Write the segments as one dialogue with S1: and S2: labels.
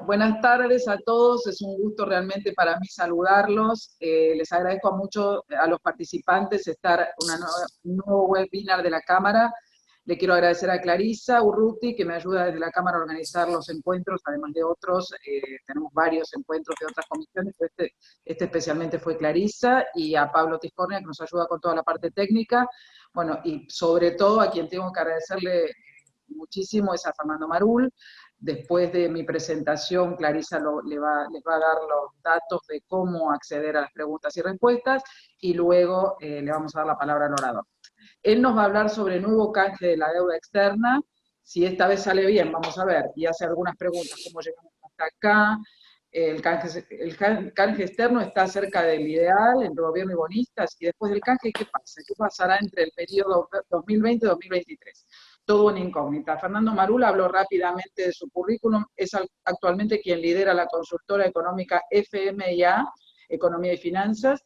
S1: Buenas tardes a todos, es un gusto realmente para mí saludarlos. Les agradezco mucho a los participantes estar un nuevo webinar de la Cámara. Le quiero agradecer a Clarisa Urruti, que me ayuda desde la Cámara a organizar los encuentros, además de otros. Tenemos varios encuentros de otras comisiones, pero este especialmente fue Clarisa, y a Pablo Tiscornia, que nos ayuda con toda la parte técnica. Bueno, y sobre todo a quien tengo que agradecerle muchísimo es a Fernando Marul. Después de mi presentación, Clarisa les va a dar los datos de cómo acceder a las preguntas y respuestas, y luego le vamos a dar la palabra al orador. Él nos va a hablar sobre el nuevo canje de la deuda externa. Si esta vez sale bien, vamos a ver, y hace algunas preguntas, cómo llegamos hasta acá. El canje externo está cerca del ideal entre gobierno y bonistas, y después del canje, ¿qué pasa? ¿Qué pasará entre el periodo 2020 y 2023? Todo una incógnita. Fernando Marul habló rápidamente de su currículum, es actualmente quien lidera la consultora económica FMIA, Economía y Finanzas.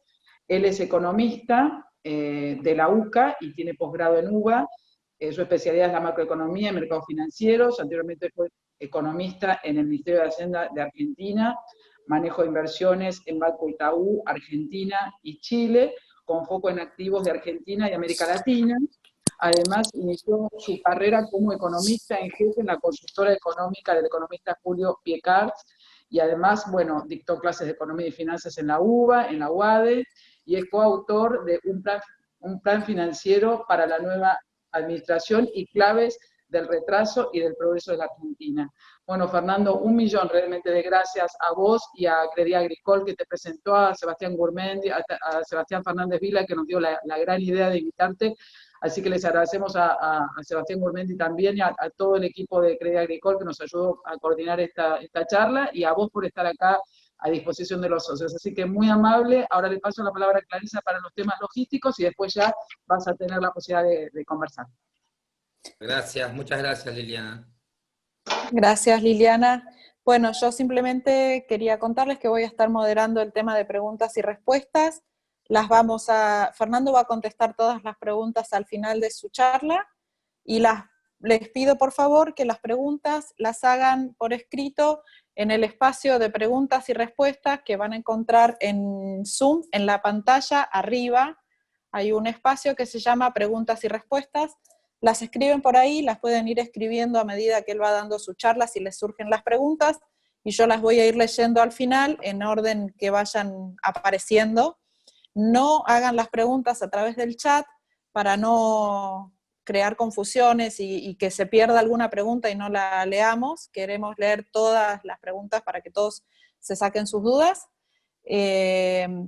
S1: Él es economista de la UCA y tiene posgrado en UBA. Su especialidad es la macroeconomía y mercados financieros. Anteriormente fue economista en el Ministerio de Hacienda de Argentina, manejo de inversiones en Banco Itaú, Argentina y Chile, con foco en activos de Argentina y América Latina. Además, inició su carrera como economista en jefe en la consultora económica del economista Julio Piecart, y además, bueno, dictó clases de economía y finanzas en la UBA, en la UADE, y es coautor de un plan financiero para la nueva administración y claves del retraso y del progreso de la Argentina. Bueno, Fernando, 1.000.000 realmente de gracias a vos y a Crédit Agricole, que te presentó, a Sebastián Gurmendi, a Sebastián Fernández Vila, que nos dio la gran idea de invitarte. Así que les agradecemos a Sebastián Gurmendi también, y a todo el equipo de Crédit Agricole que nos ayudó a coordinar esta charla, y a vos por estar acá a disposición de los socios. Así que muy amable. Ahora le paso la palabra a Clarisa para los temas logísticos, y después ya vas a tener la posibilidad de conversar.
S2: Gracias, muchas gracias, Liliana.
S3: Gracias, Liliana. Bueno, yo simplemente quería contarles que voy a estar moderando el tema de preguntas y respuestas. Fernando va a contestar todas las preguntas al final de su charla, y les pido por favor que las preguntas las hagan por escrito en el espacio de preguntas y respuestas que van a encontrar en Zoom, en la pantalla arriba. Hay un espacio que se llama preguntas y respuestas. Las escriben por ahí, las pueden ir escribiendo a medida que él va dando su charla si les surgen las preguntas, y yo las voy a ir leyendo al final en orden que vayan apareciendo. No hagan las preguntas a través del chat para no crear confusiones y que se pierda alguna pregunta y no la leamos. Queremos leer todas las preguntas para que todos se saquen sus dudas.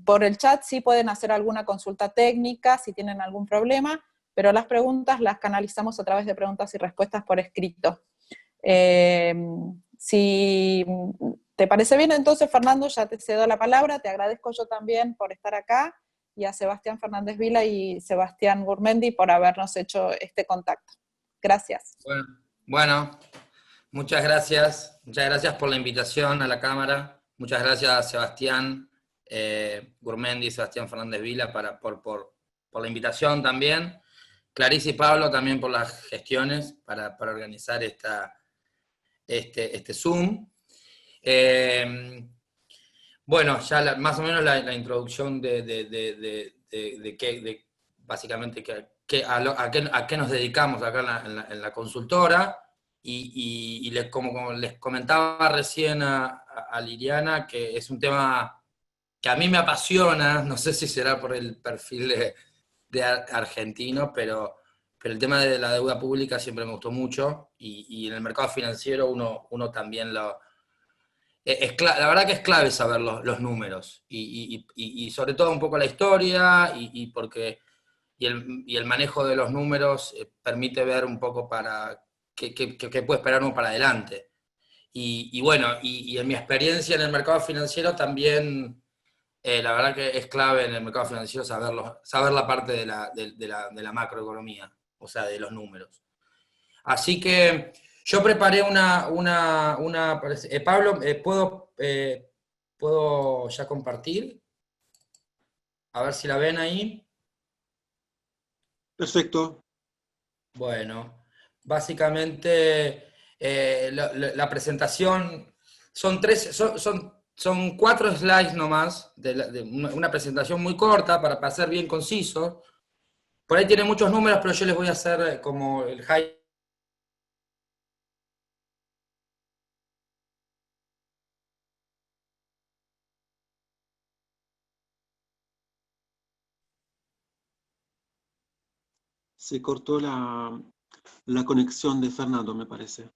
S3: Por el chat sí pueden hacer alguna consulta técnica si tienen algún problema, pero las preguntas las canalizamos a través de preguntas y respuestas por escrito. Si te parece bien, entonces, Fernando, ya te cedo la palabra. Te agradezco yo también por estar acá, y a Sebastián Fernández Vila y Sebastián Gurmendi por habernos hecho este contacto. Gracias.
S2: Bueno, muchas gracias por la invitación a la Cámara. Muchas gracias, Sebastián Gurmendi y Sebastián Fernández Vila por la invitación también. Clarisa y Pablo también por las gestiones para organizar este Zoom. Bueno, ya más o menos la introducción de básicamente a qué nos dedicamos acá en la consultora, y como les comentaba recién a Liliana, que es un tema que a mí me apasiona. No sé si será por el perfil de argentino, pero el tema de la deuda pública siempre me gustó mucho, y en el mercado financiero uno también la verdad que es clave saber los números, y sobre todo un poco la historia, porque el manejo de los números permite ver un poco para qué puede esperar uno para adelante. Bueno, en mi experiencia en el mercado financiero también, la verdad que es clave en el mercado financiero saber la parte de la macroeconomía, o sea, de los números. Así que yo preparé Pablo, ¿puedo ya compartir? A ver si la ven ahí.
S4: Perfecto.
S2: Bueno, básicamente la presentación son 4 slides nomás, de una presentación muy corta, para ser bien conciso. Por ahí tiene muchos números, pero yo les voy a hacer como el high.
S4: Se cortó la conexión de Fernando, me parece.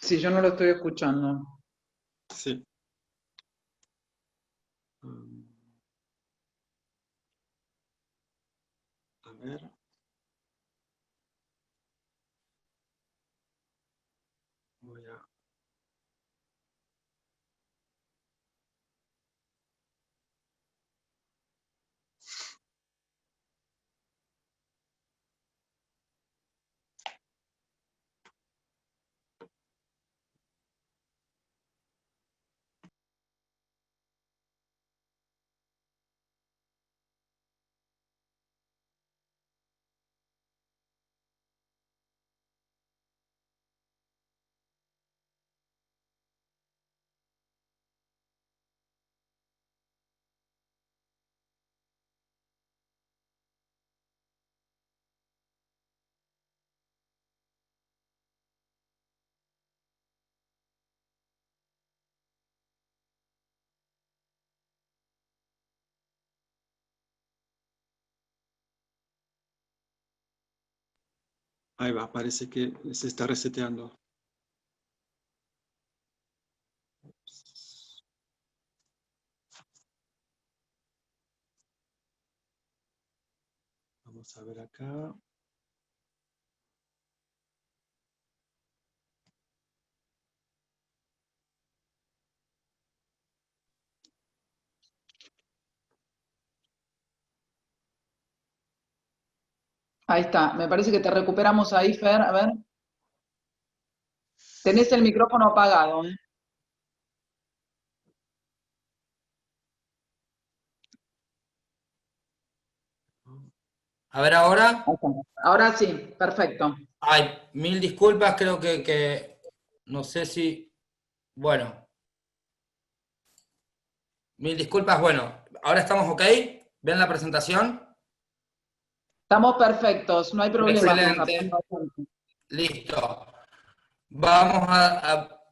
S1: Sí, yo no lo estoy escuchando.
S4: Sí. A ver. Voy a... Ahí va, parece que se está reseteando. Vamos a ver acá.
S1: Ahí está, me parece que te recuperamos ahí, Fer, a ver. Tenés el micrófono apagado, ¿eh?
S2: A ver ahora.
S1: Ahora sí, perfecto.
S2: Ay, mil disculpas, creo que no sé si... Bueno. Mil disculpas, bueno. ¿Ahora estamos ok? ¿Ven la presentación?
S1: Estamos perfectos, no hay problema.
S2: Excelente. Listo. Vamos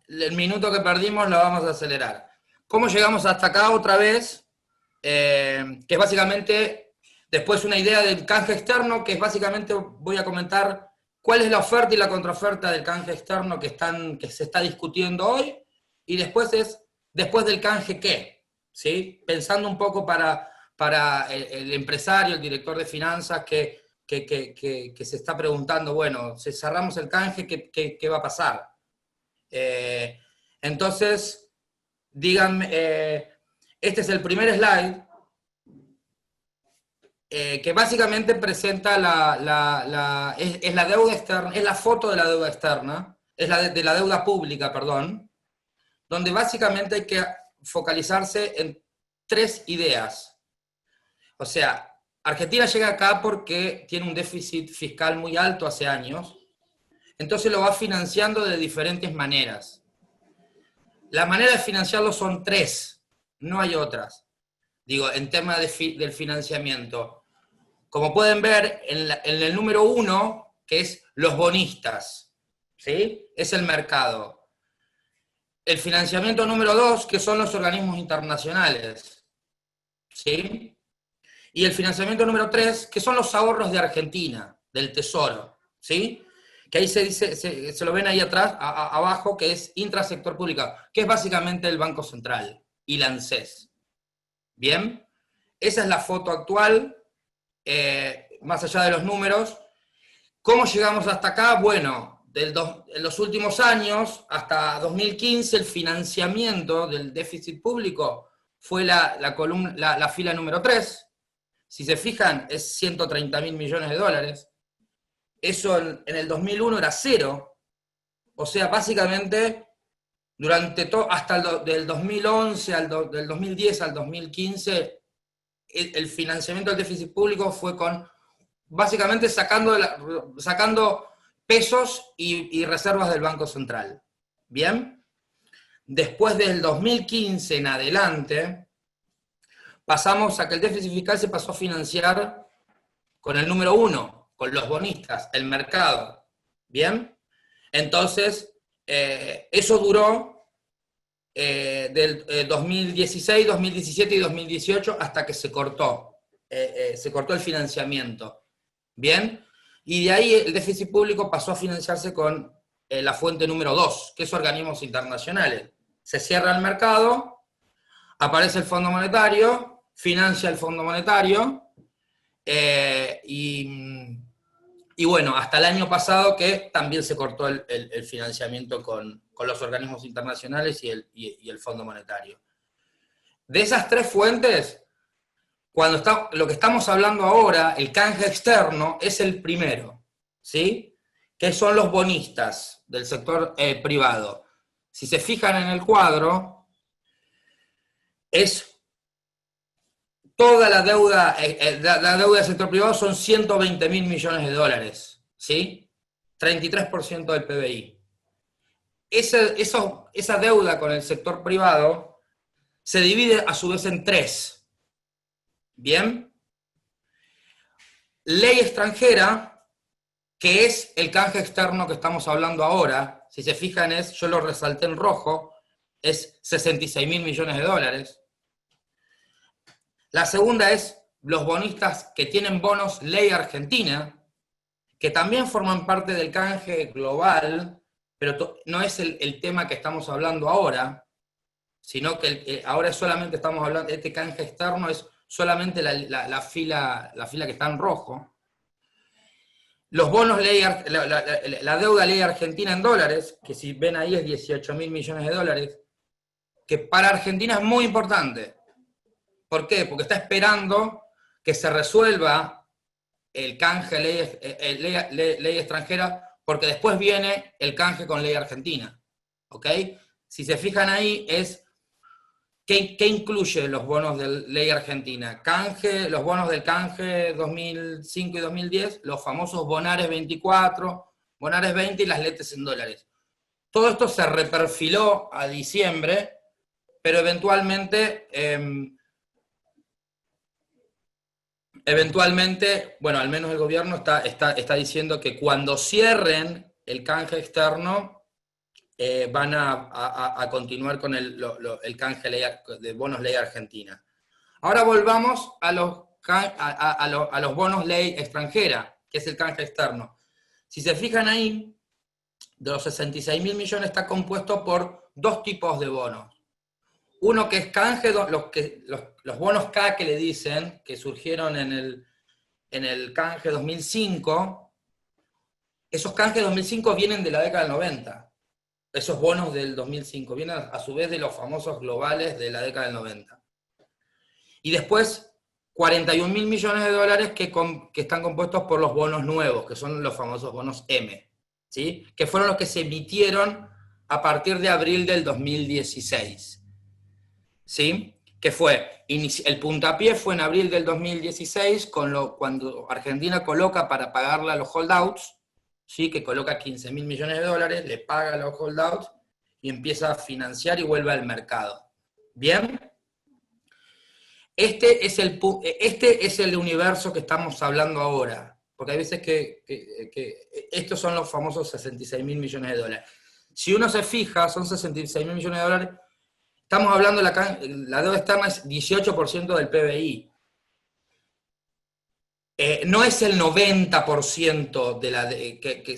S2: el minuto que perdimos lo vamos a acelerar. ¿Cómo llegamos hasta acá otra vez? Que es básicamente, después una idea del canje externo, que es básicamente, voy a comentar cuál es la oferta y la contraoferta del canje externo que se está discutiendo hoy, y después después del canje, ¿qué? ¿Sí? Pensando un poco para el empresario, el director de finanzas, que se está preguntando, bueno, si cerramos el canje, ¿qué va a pasar? Entonces, díganme, este es el primer slide, que básicamente presenta es la deuda externa, es la foto de la deuda externa, es de la deuda pública, perdón, donde básicamente hay que focalizarse en 3 ideas. O sea, Argentina llega acá porque tiene un déficit fiscal muy alto hace años, entonces lo va financiando de diferentes maneras. La manera de financiarlo son 3, no hay otras. Digo, en tema del financiamiento. Como pueden ver, en el número 1, que es los bonistas, ¿sí? Es el mercado. El financiamiento número 2, que son los organismos internacionales, ¿sí? Y el financiamiento número 3, que son los ahorros de Argentina, del Tesoro, ¿sí? Que ahí se dice, se lo ven ahí atrás, abajo, que es intrasector público, que es básicamente el Banco Central y la ANSES. ¿Bien? Esa es la foto actual, más allá de los números. ¿Cómo llegamos hasta acá? Bueno, en los últimos años, hasta 2015, el financiamiento del déficit público fue la fila número 3. Si se fijan, es 130.000 millones de dólares. Eso en el 2001 era 0. O sea, básicamente, durante hasta del 2011, del 2010 al 2015, el financiamiento del déficit público fue básicamente sacando pesos y reservas del Banco Central. ¿Bien? Después del 2015 en adelante, pasamos a que el déficit fiscal se pasó a financiar con el número 1, con los bonistas, el mercado. ¿Bien? Entonces, eso duró del 2016, 2017 y 2018 hasta que se cortó el financiamiento. ¿Bien? Y de ahí el déficit público pasó a financiarse con la fuente número 2, que es organismos internacionales. Se cierra el mercado, aparece el Fondo Monetario, financia el Fondo Monetario, y bueno, hasta el año pasado que también se cortó el financiamiento con los organismos internacionales y el Fondo Monetario. De esas tres fuentes, lo que estamos hablando ahora, el canje externo, es el primero, ¿sí? Que son los bonistas del sector privado. Si se fijan en el cuadro, es toda la deuda del sector privado son 120.000 millones de dólares, ¿sí? 33% del PBI. Esa deuda con el sector privado se divide a su vez en tres. ¿Bien? Ley extranjera, que es el canje externo que estamos hablando ahora. Si se fijan, yo lo resalté en rojo, es 66.000 millones de dólares. La segunda es los bonistas que tienen bonos ley argentina, que también forman parte del canje global, pero no es el tema que estamos hablando ahora, sino que ahora solamente estamos hablando, este canje externo es solamente la fila que está en rojo. Los bonos ley, la deuda ley argentina en dólares, que si ven ahí es 18.000 millones de dólares, que para Argentina es muy importante. ¿Por qué? Porque está esperando que se resuelva el canje ley extranjera, porque después viene el canje con ley argentina. ¿Ok? Si se fijan ahí, ¿qué incluye los bonos de ley argentina? Los bonos del canje 2005 y 2010, los famosos bonares 24, bonares 20 y las letes en dólares. Todo esto se reperfiló a diciembre, pero eventualmente, bueno, al menos el gobierno está diciendo que cuando cierren el canje externo, van a continuar con el canje de bonos ley argentina. Ahora volvamos a los bonos ley extranjera, que es el canje externo. Si se fijan ahí, de los 66.000 millones está compuesto por dos tipos de bonos. Uno que es canje, los bonos K que le dicen, que surgieron en el canje 2005, esos canjes 2005 vienen de la década del 90. Esos bonos del 2005 vienen a su vez de los famosos globales de la década del 90. Y después, 41.000 millones de dólares que están compuestos por los bonos nuevos, que son los famosos bonos M, ¿sí? Que fueron los que se emitieron a partir de abril del 2016. ¿Sí? Que fue, el puntapié fue en abril del 2016, cuando Argentina coloca para pagarle a los holdouts, ¿sí? Que coloca 15.000 millones de dólares, le paga a los holdouts y empieza a financiar y vuelve al mercado. ¿Bien? Este es el universo que estamos hablando ahora, porque hay veces que estos son los famosos 66.000 millones de dólares. Si uno se fija, son 66.000 millones de dólares. Estamos hablando, la deuda externa es 18% del PBI. No es el 90% de la...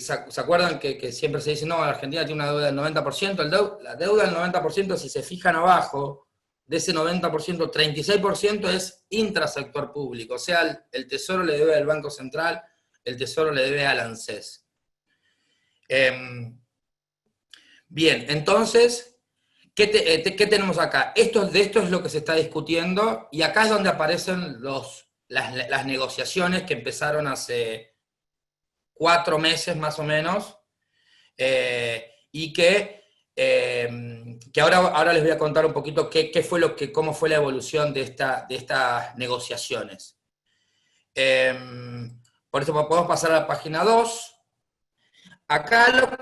S2: ¿Se acuerdan que siempre se dice, no, Argentina tiene una deuda del 90%? La deuda del 90%, si se fijan abajo, de ese 90%, 36% es intrasector público. O sea, el Tesoro le debe al Banco Central, el Tesoro le debe al ANSES. Bien, entonces... ¿Qué tenemos acá? De esto es lo que se está discutiendo, y acá es donde aparecen las negociaciones que empezaron hace 4 meses más o menos, y que ahora les voy a contar un poquito cómo fue la evolución de estas negociaciones. Por eso podemos pasar a la página 2. Acá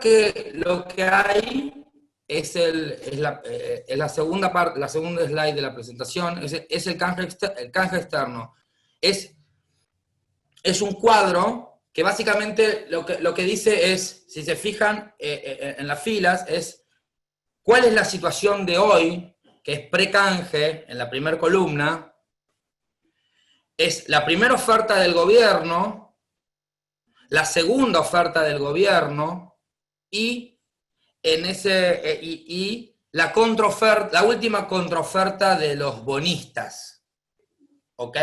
S2: lo que hay es la segunda parte, la segunda slide de la presentación, es el canje externo. Es un cuadro que básicamente lo que dice es, si se fijan en las filas, es cuál es la situación de hoy, que es pre-canje, en la primera columna, es la primera oferta del gobierno, la segunda oferta del gobierno, y la contraoferta, la última contraoferta de los bonistas. ¿Ok?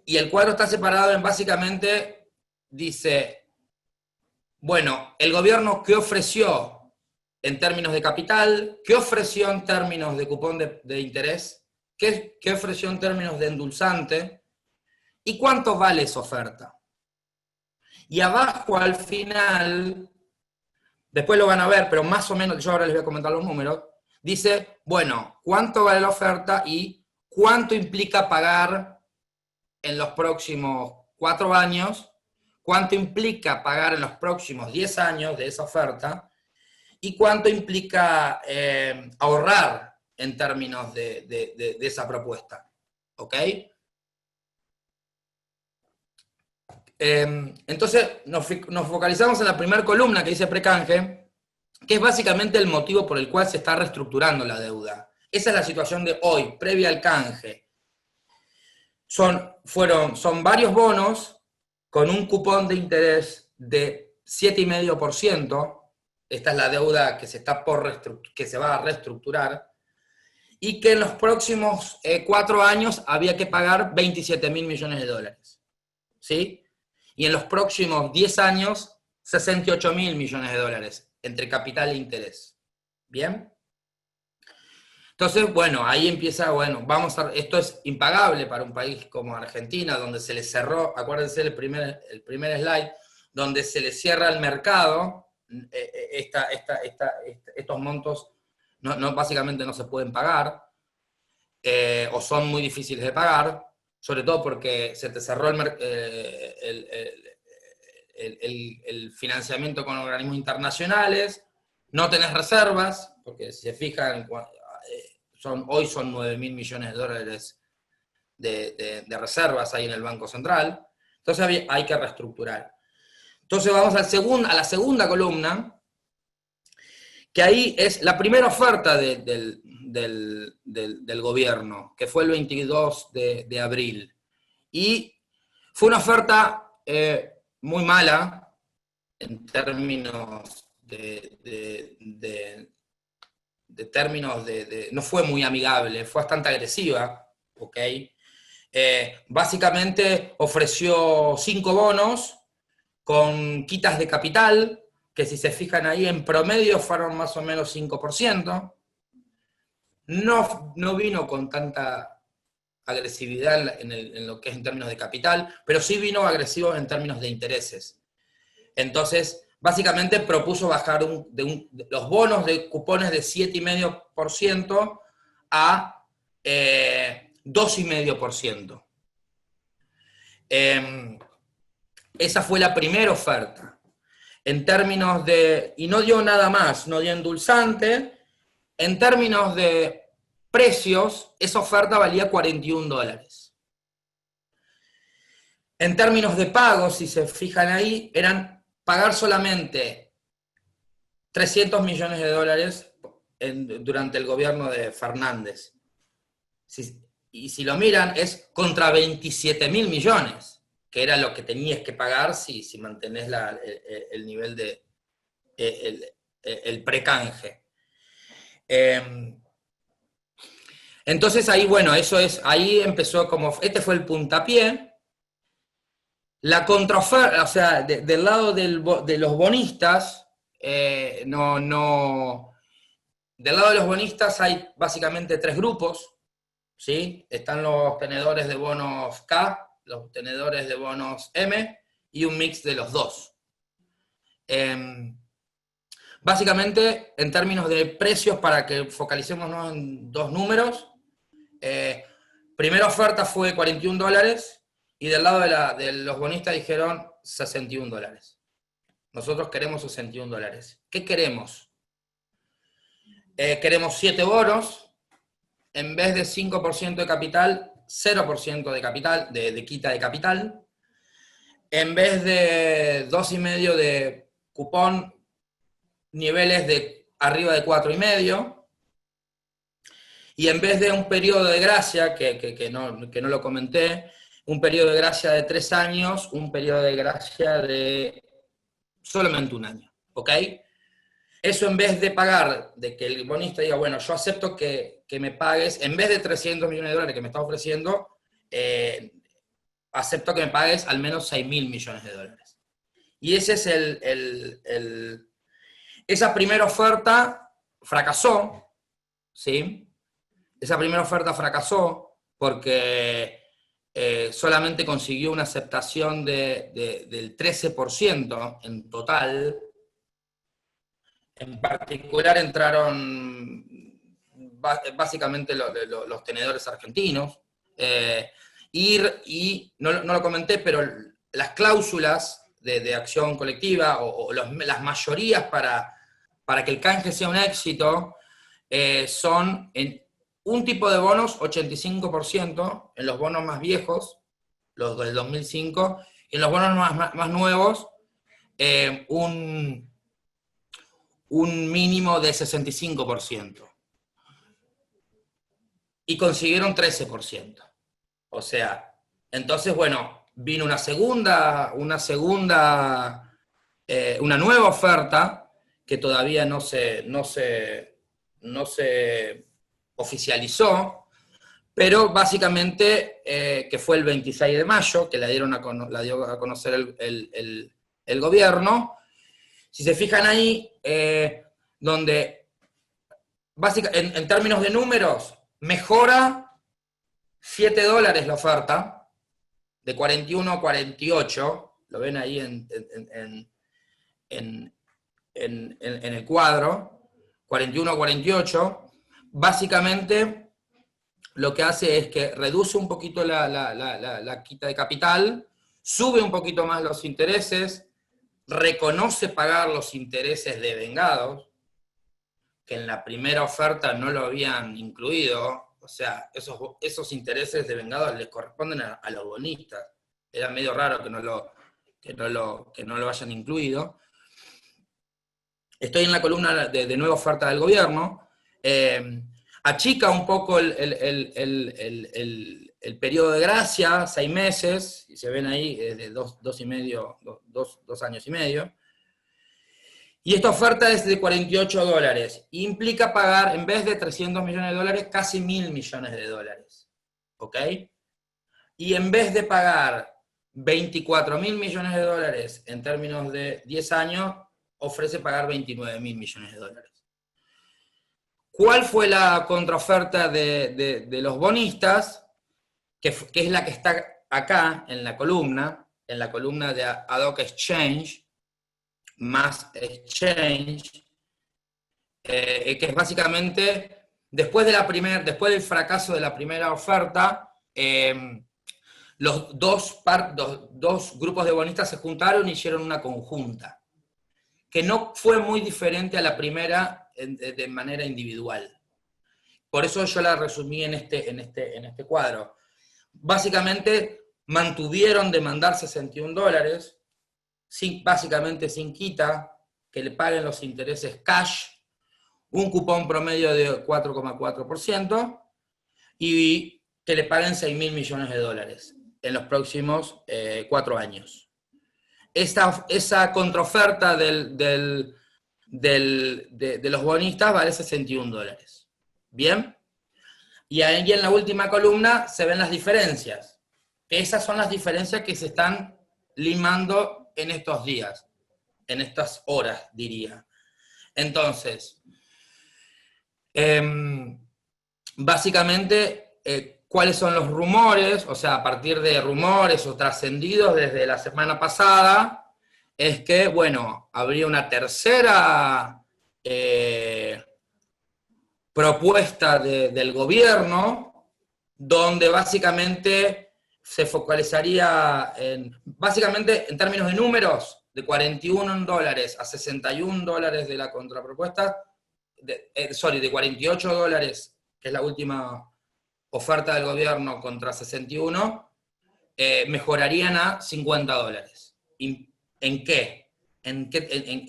S2: Y el cuadro está separado en básicamente, dice, bueno, el gobierno ¿qué ofreció en términos de capital? ¿Qué ofreció en términos de cupón de interés? ¿Qué ofreció en términos de endulzante? ¿Y cuánto vale esa oferta? Y abajo al final, después lo van a ver, pero más o menos, yo ahora les voy a comentar los números, dice, bueno, ¿cuánto vale la oferta y cuánto implica pagar en los próximos 4 años? ¿Cuánto implica pagar en los próximos 10 años de esa oferta? ¿Y cuánto implica ahorrar en términos de esa propuesta? ¿Ok? Entonces nos focalizamos en la primera columna que dice precanje, que es básicamente el motivo por el cual se está reestructurando la deuda. Esa es la situación de hoy, previa al canje. Son varios bonos con un cupón de interés de 7,5%. Esta es la deuda que se va a reestructurar, y que en los próximos 4 años había que pagar 27.000 millones de dólares. ¿Sí? Y en los próximos 10 años, 68.000 millones de dólares, entre capital e interés. ¿Bien? Entonces, bueno, ahí empieza, esto es impagable para un país como Argentina, donde se le cerró, acuérdense el primer slide, donde se le cierra el mercado, estos montos básicamente no se pueden pagar, o son muy difíciles de pagar, sobre todo porque se te cerró el financiamiento con organismos internacionales, no tenés reservas, porque si se fijan, hoy son 9.000 millones de dólares de reservas ahí en el Banco Central, entonces hay que reestructurar. Entonces vamos a la segunda columna, que ahí es la primera oferta del gobierno, que fue el 22 de abril. Y fue una oferta muy mala en términos no fue muy amigable, fue bastante agresiva, ¿ok? Básicamente ofreció 5 bonos con quitas de capital, que si se fijan ahí en promedio fueron más o menos 5%. No vino con tanta agresividad en lo que es en términos de capital, pero sí vino agresivo en términos de intereses. Entonces, básicamente propuso bajar los bonos de cupones de 7,5% a 2,5%. Esa fue la primera oferta. En términos y no dio nada más, no dio endulzante. En términos de precios, esa oferta valía $41. En términos de pagos, si se fijan ahí, eran pagar solamente 300 millones de dólares durante el gobierno de Fernández. Y si lo miran, es contra 27.000 millones, que era lo que tenías que pagar si mantenés el nivel de el precanje. Entonces ahí, ahí empezó este fue el puntapié. La contraoferta, o sea, del lado de los bonistas, del lado de los bonistas hay básicamente 3 grupos, ¿sí? Están los tenedores de bonos K, los tenedores de bonos M, y un mix de los dos. Básicamente, en términos de precios, para que focalicémonos en 2 números, primera oferta fue $41, y del lado de los bonistas dijeron $61. Nosotros queremos 61 dólares. ¿Qué queremos? Queremos 7 bonos, en vez de 5% de capital, 0% de capital, de quita de capital. En vez de 2,5 de cupón, niveles de arriba de 4,5. Y en vez de un periodo de gracia, que no lo comenté, un periodo de gracia de 3 años, un periodo de gracia de solamente 1 año, ¿ok? Eso en vez de pagar, de que el bonista diga, bueno, yo acepto que me pagues, en vez de 300 millones de dólares que me está ofreciendo, acepto que me pagues al menos 6.000 millones de dólares. Y ese es esa primera oferta fracasó, ¿sí? Esa primera oferta fracasó porque solamente consiguió una aceptación del 13% en total. En particular entraron básicamente los tenedores argentinos. Y no lo comenté, pero las cláusulas de acción colectiva o las mayorías para que el canje sea un éxito son en un tipo de bonos 85%, en los bonos más viejos, los del 2005, y en los bonos más nuevos un mínimo de 65%. Y consiguieron 13%. O sea, entonces, bueno, vino una nueva oferta que todavía no se oficializó, pero básicamente que fue el 26 de mayo, que la dio a conocer el gobierno. Si se fijan ahí, donde en términos de números, mejora 7 dólares la oferta, de 41 a 48, lo ven ahí en el cuadro, 41 a 48, básicamente lo que hace es que reduce un poquito la quita de capital, sube un poquito más los intereses, reconoce pagar los intereses devengados, que en la primera oferta no lo habían incluido. O sea, esos intereses devengados les corresponden a los bonistas. Era medio raro que no lo hayan incluido. Estoy en la columna de nueva oferta del gobierno. Achica un poco el periodo de gracia, 6 meses, y se ven ahí de 2 años y medio. Y esta oferta es de 48 dólares. Implica pagar, en vez de 300 millones de dólares, casi 1.000 millones de dólares. ¿Ok? Y en vez de pagar 24.000 millones de dólares en términos de 10 años, ofrece pagar 29.000 millones de dólares. ¿Cuál fue la contraoferta de los bonistas? Que es la que está acá en la columna de Ad Hoc Exchange, más Exchange, que es básicamente, después del fracaso de la primera oferta, los dos grupos de bonistas se juntaron y hicieron una conjunta, que no fue muy diferente a la primera de manera individual. Por eso yo la resumí en este cuadro. Básicamente mantuvieron demandar 61 dólares, básicamente sin quita, que le paguen los intereses cash, un cupón promedio de 4,4%, y que le paguen 6.000 millones de dólares en los próximos 4 años. Esa contraoferta de los bonistas vale 61 dólares. ¿Bien? Y ahí en la última columna se ven las diferencias. Esas son las diferencias que se están limando en estos días, en estas horas, diría. Entonces, básicamente, ¿cuáles son los rumores? O sea, a partir de rumores o trascendidos desde la semana pasada, es que, bueno, habría una tercera propuesta del gobierno, donde básicamente se focalizaría básicamente en términos de números, de 41 dólares a 61 dólares de la contrapropuesta, de 48 dólares, que es la última oferta del gobierno, contra 61, mejorarían a 50 dólares. ¿En qué?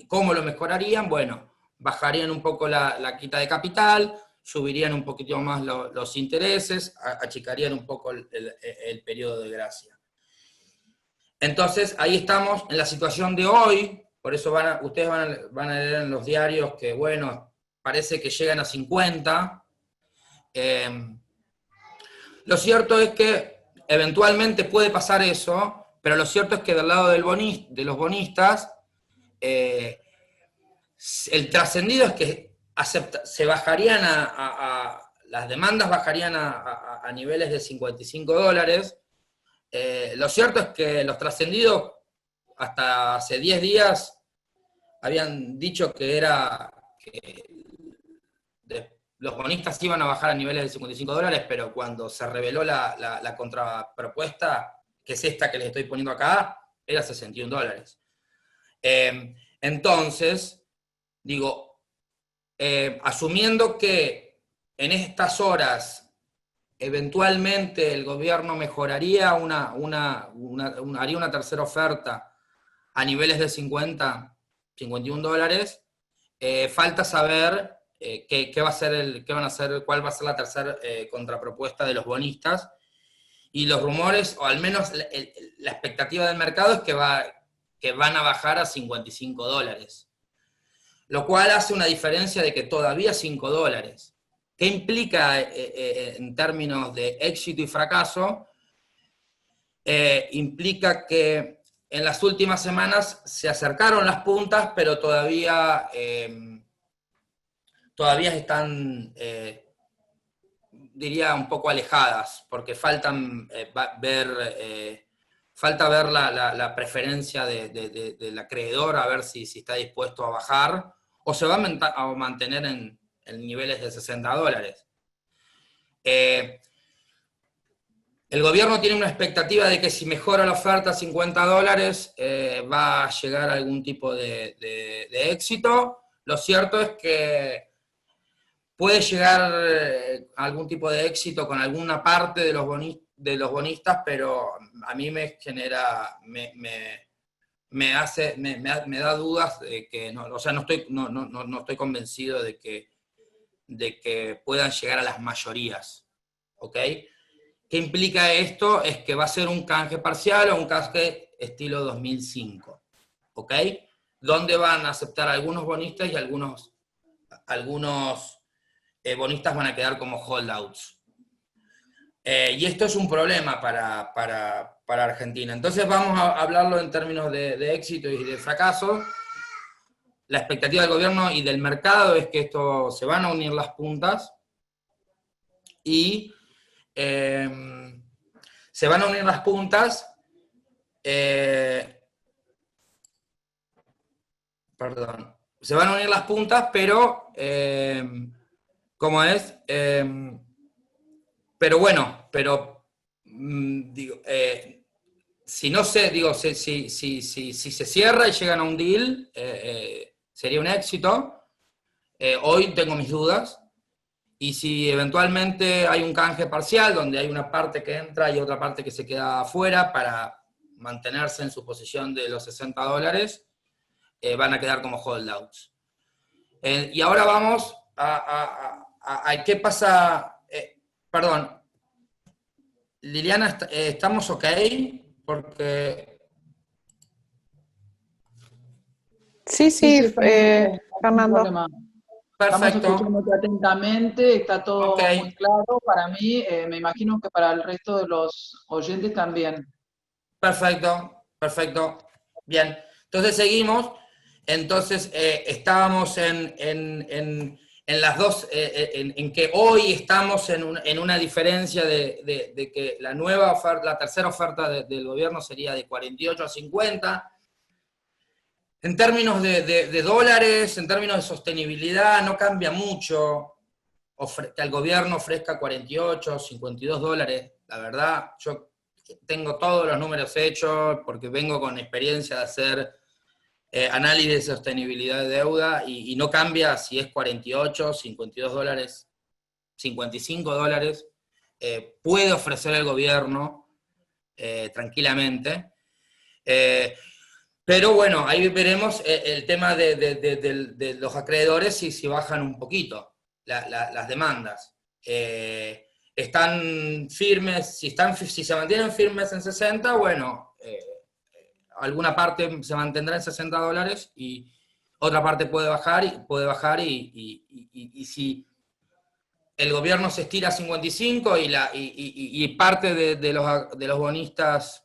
S2: ¿Cómo lo mejorarían? Bueno, bajarían un poco la quita de capital, subirían un poquito más los intereses, achicarían un poco el periodo de gracia. Entonces, ahí estamos en la situación de hoy, por eso ustedes van a leer en los diarios que, bueno, parece que llegan a 50. Lo cierto es que eventualmente puede pasar eso, pero lo cierto es que del lado de los bonistas, el trascendido es que se bajarían las demandas bajarían a niveles de 55 dólares. Lo cierto es que los trascendidos hasta hace 10 días habían dicho que los bonistas iban a bajar a niveles de 55 dólares, pero cuando se reveló la contrapropuesta, que es esta que les estoy poniendo acá, era 61 dólares. Entonces, digo, asumiendo que en estas horas eventualmente el gobierno mejoraría, haría una tercera oferta a niveles de 51 dólares, falta saber cuál va a ser la tercera contrapropuesta de los bonistas, y los rumores, o al menos la expectativa del mercado, es que van a bajar a 55 dólares, lo cual hace una diferencia de que todavía 5 dólares. ¿Qué implica en términos de éxito y fracaso? Implica que en las últimas semanas se acercaron las puntas, pero todavía están, diría, un poco alejadas, porque falta ver la preferencia del acreedor, a ver si está dispuesto a bajar, o se va a mantener en niveles de 60 dólares. El gobierno tiene una expectativa de que si mejora la oferta a 50 dólares, va a llegar a algún tipo de éxito. Lo cierto es que puede llegar a algún tipo de éxito con alguna parte de los bonistas, pero a mí me genera, me da dudas de que, no estoy convencido de que puedan llegar a las mayorías, ¿ok? ¿Qué implica esto? Es que va a ser un canje parcial o un canje estilo 2005, ¿ok? Donde van a aceptar algunos bonistas y algunos bonistas van a quedar como holdouts. Y esto es un problema para Argentina. Entonces vamos a hablarlo en términos de éxito y de fracaso. La expectativa del gobierno y del mercado es que esto se van a unir las puntas y se van a unir las puntas, se van a unir las puntas, pero ¿cómo es? Pero bueno, digo, si no se, digo, si se cierra y llegan a un deal, sería un éxito. Hoy tengo mis dudas. Y si eventualmente hay un canje parcial, donde hay una parte que entra y otra parte que se queda afuera para mantenerse en su posición de los 60 dólares, van a quedar como holdouts. Y ahora vamos a qué pasa. Perdón, Liliana, ¿estamos ok? Porque...
S3: Sí, Fernando.
S1: Estamos
S2: Perfecto.
S1: escuchándote atentamente, está todo
S2: Okay.
S1: muy claro para mí, me imagino que para el resto de los oyentes también.
S2: Perfecto, perfecto. Bien, entonces seguimos. Entonces estábamos en las dos, en que hoy estamos en una diferencia de que la nueva oferta, la tercera oferta del gobierno sería de 48 a 50. En términos de dólares, en términos de sostenibilidad, no cambia mucho que el gobierno ofrezca 48, 52 dólares. La verdad, yo tengo todos los números hechos porque vengo con experiencia de hacer análisis de sostenibilidad de deuda, y no cambia si es 48, 52 dólares, 55 dólares, puede ofrecer el gobierno tranquilamente. Pero bueno, ahí veremos el tema de los acreedores si bajan un poquito las demandas. Están firmes, si se mantienen firmes en 60, bueno, alguna parte se mantendrá en 60 dólares y otra parte puede bajar, y si el gobierno se estira a 55 y parte de los bonistas,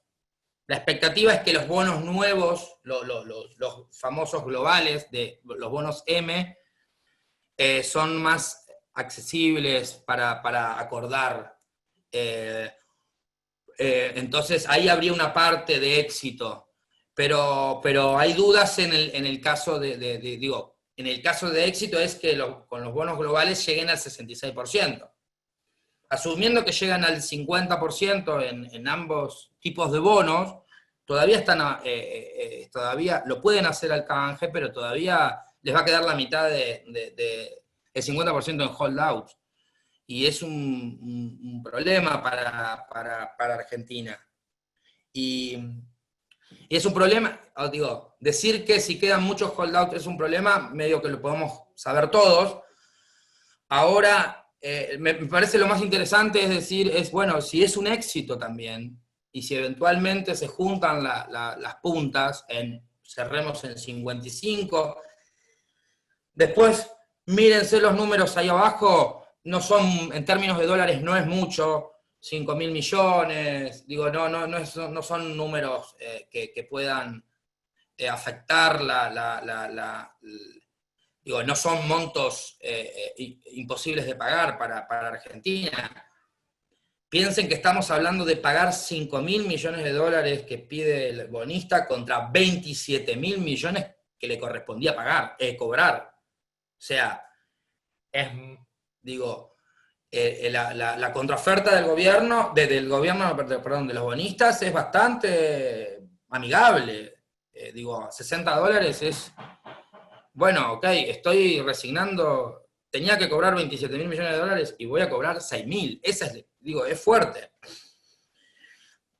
S2: la expectativa es que los bonos nuevos, los famosos globales, los bonos M, son más accesibles para acordar. Entonces ahí habría una parte de éxito, pero hay dudas en el caso en el caso de éxito es que con los bonos globales lleguen al 66%. Asumiendo que llegan al 50% en ambos tipos de bonos, todavía todavía lo pueden hacer al canje, pero todavía les va a quedar la mitad el 50% en holdouts. Y es un problema para Argentina. Y es un problema, digo, decir que si quedan muchos holdouts es un problema, medio que lo podemos saber todos. Ahora, me parece lo más interesante es decir, bueno, si es un éxito también, y si eventualmente se juntan las puntas, cerremos en 55, después mírense los números ahí abajo, no son, en términos de dólares no es mucho, 5.000 millones, digo, no son números que puedan afectar digo, no son montos imposibles de pagar para Argentina. Piensen que estamos hablando de pagar 5.000 millones de dólares que pide el bonista contra 27.000 millones que le correspondía cobrar. O sea, la contraoferta del gobierno, de los bonistas es bastante amigable. 60 dólares es... Bueno, ok, estoy resignando, tenía que cobrar 27.000 millones de dólares y voy a cobrar 6.000. Esa es fuerte.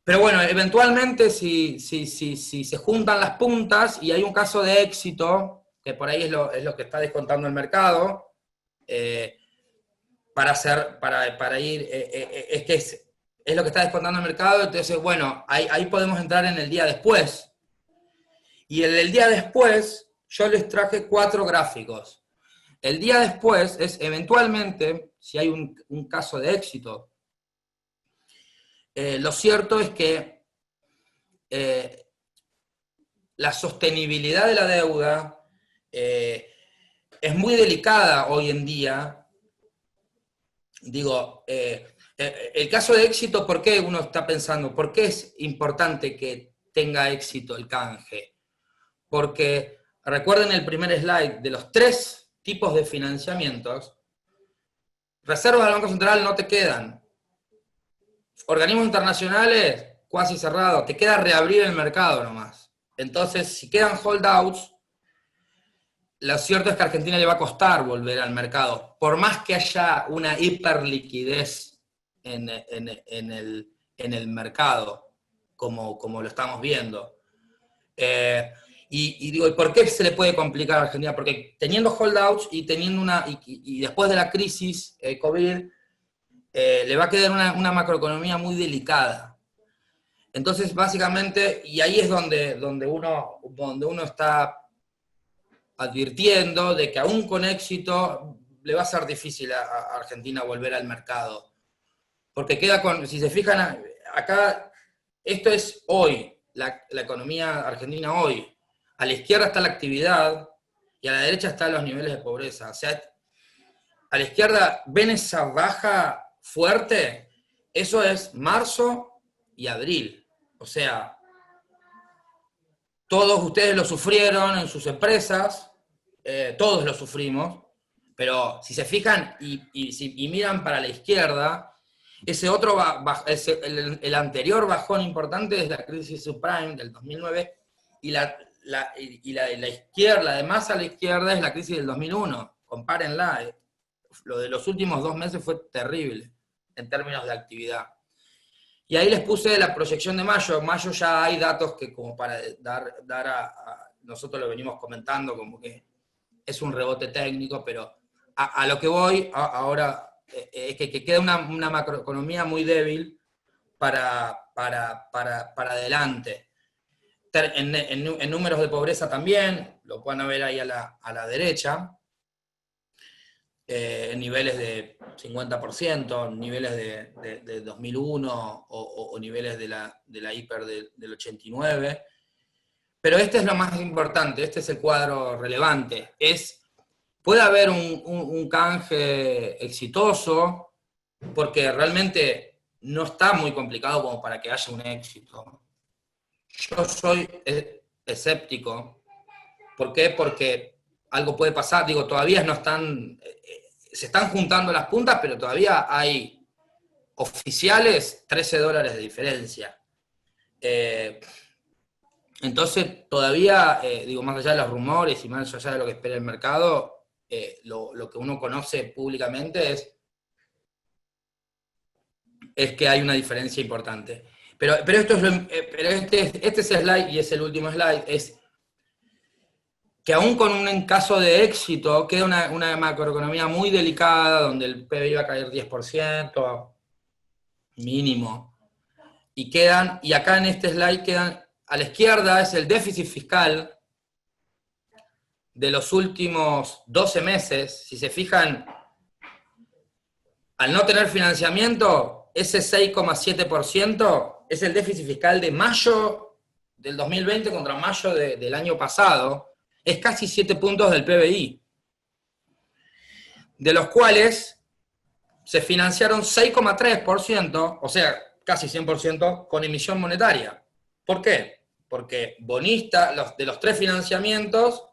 S2: Pero bueno, eventualmente si se juntan las puntas y hay un caso de éxito, que por ahí es lo que está descontando el mercado, es lo que está descontando el mercado, entonces bueno, ahí podemos entrar en el día después. Y en el día después, yo les traje 4 gráficos. El día después es eventualmente, si hay un caso de éxito, lo cierto es que la sostenibilidad de la deuda es muy delicada hoy en día. Digo, el caso de éxito, ¿por qué uno está pensando? ¿Por qué es importante que tenga éxito el canje? Porque, recuerden el primer slide, de los 3 tipos de financiamientos, reservas del Banco Central no te quedan. Organismos internacionales, cuasi cerrado, te queda reabrir el mercado nomás. Entonces, si quedan holdouts, lo cierto es que a Argentina le va a costar volver al mercado, por más que haya una hiperliquidez en el mercado, como lo estamos viendo. Y digo, ¿y por qué se le puede complicar a Argentina? Porque teniendo holdouts y teniendo y después de la crisis COVID, le va a quedar una macroeconomía muy delicada. Entonces, básicamente, y ahí es donde uno está advirtiendo de que aún con éxito le va a ser difícil a Argentina volver al mercado. Porque queda si se fijan, acá, esto es hoy, la economía argentina hoy. A la izquierda está la actividad y a la derecha están los niveles de pobreza. O sea, a la izquierda, ¿ven esa baja fuerte? Eso es marzo y abril. O sea, todos ustedes lo sufrieron en sus empresas, todos lo sufrimos, pero si se fijan y miran para la izquierda, ese otro el anterior bajón importante es la crisis subprime del 2009, y la la izquierda, la de más a la izquierda es la crisis del 2001, compárenla. Lo de los últimos 2 meses fue terrible en términos de actividad. Y ahí les puse la proyección de mayo. En mayo ya hay datos que como para nosotros lo venimos comentando, como que es un rebote técnico, pero a lo que voy ahora es que queda una macroeconomía muy débil para adelante. En números de pobreza también, lo pueden ver ahí a la derecha, niveles de 50%, niveles de 2001 o niveles de la hiper del 89. Pero este es lo más importante, este es el cuadro relevante. Puede haber un canje exitoso, porque realmente no está muy complicado como para que haya un éxito. Yo soy escéptico. ¿Por qué? Porque algo puede pasar, digo, todavía no están, se están juntando las puntas, pero todavía hay oficiales $13 de diferencia. Entonces, todavía, digo, más allá de los rumores y más allá de lo que espera el mercado, lo que uno conoce públicamente es que hay una diferencia importante. Pero este slide, y es el último slide, es que aún con un caso de éxito, queda una macroeconomía muy delicada, donde el PBI va a caer 10% mínimo. Y acá en este slide quedan, a la izquierda es el déficit fiscal de los últimos 12 meses. Si se fijan, al no tener financiamiento, ese 6,7% es el déficit fiscal de mayo del 2020 contra mayo del año pasado. Es casi 7 puntos del PBI, de los cuales se financiaron 6,3%, o sea, casi 100%, con emisión monetaria. ¿Por qué? Porque de los 3 financiamientos,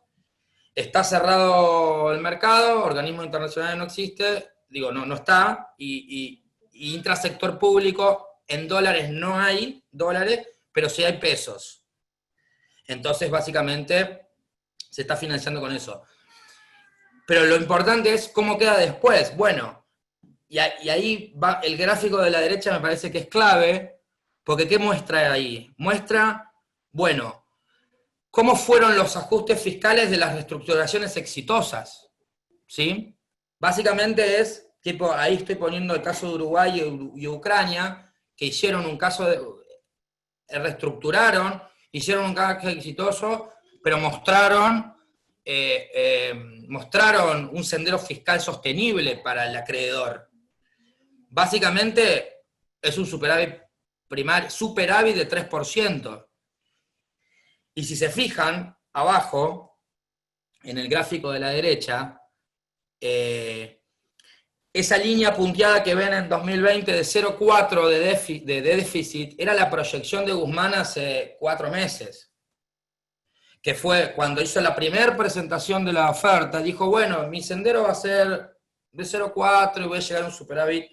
S2: está cerrado el mercado, organismos internacionales no existe, digo, no está, y intrasector público, en dólares no hay dólares, pero sí hay pesos. Entonces, básicamente, se está financiando con eso. Pero lo importante es cómo queda después. Bueno, y ahí va el gráfico de la derecha, me parece que es clave, porque ¿qué muestra ahí? Muestra, bueno, cómo fueron los ajustes fiscales de las reestructuraciones exitosas, ¿sí? Básicamente es, tipo, ahí estoy poniendo el caso de Uruguay y Ucrania, que hicieron un caso reestructuraron, hicieron un canje exitoso, pero mostraron un sendero fiscal sostenible para el acreedor. Básicamente es un superávit de 3%. Y si se fijan, abajo, en el gráfico de la derecha, esa línea punteada que ven en 2020 de 0,4 de déficit era la proyección de Guzmán hace 4 meses. Que fue cuando hizo la primera presentación de la oferta, dijo, bueno, mi sendero va a ser de 0,4 y voy a llegar a un superávit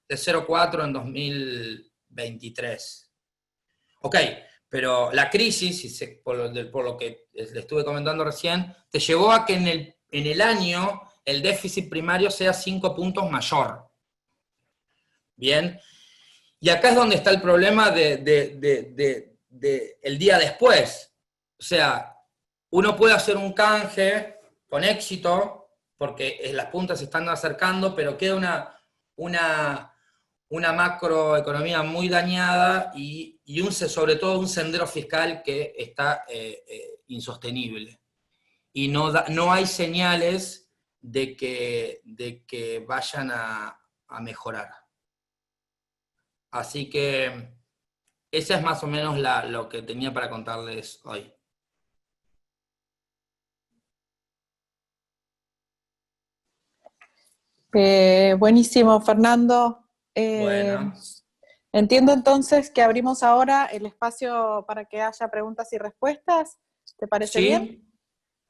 S2: de 0,4 en 2023. Ok, pero la crisis, por lo que le estuve comentando recién, te llevó a que en el año el déficit primario sea 5 puntos mayor. Bien, y acá es donde está el problema el día después. O sea, uno puede hacer un canje con éxito, porque las puntas se están acercando, pero queda una macroeconomía muy dañada y sobre todo un sendero fiscal que está insostenible. Y no hay señales de que vayan a mejorar. Así que esa es más o menos lo que tenía para contarles hoy.
S3: Buenísimo, Fernando.
S2: Bueno.
S3: Entiendo entonces que abrimos ahora el espacio para que haya preguntas y respuestas. ¿Te parece bien?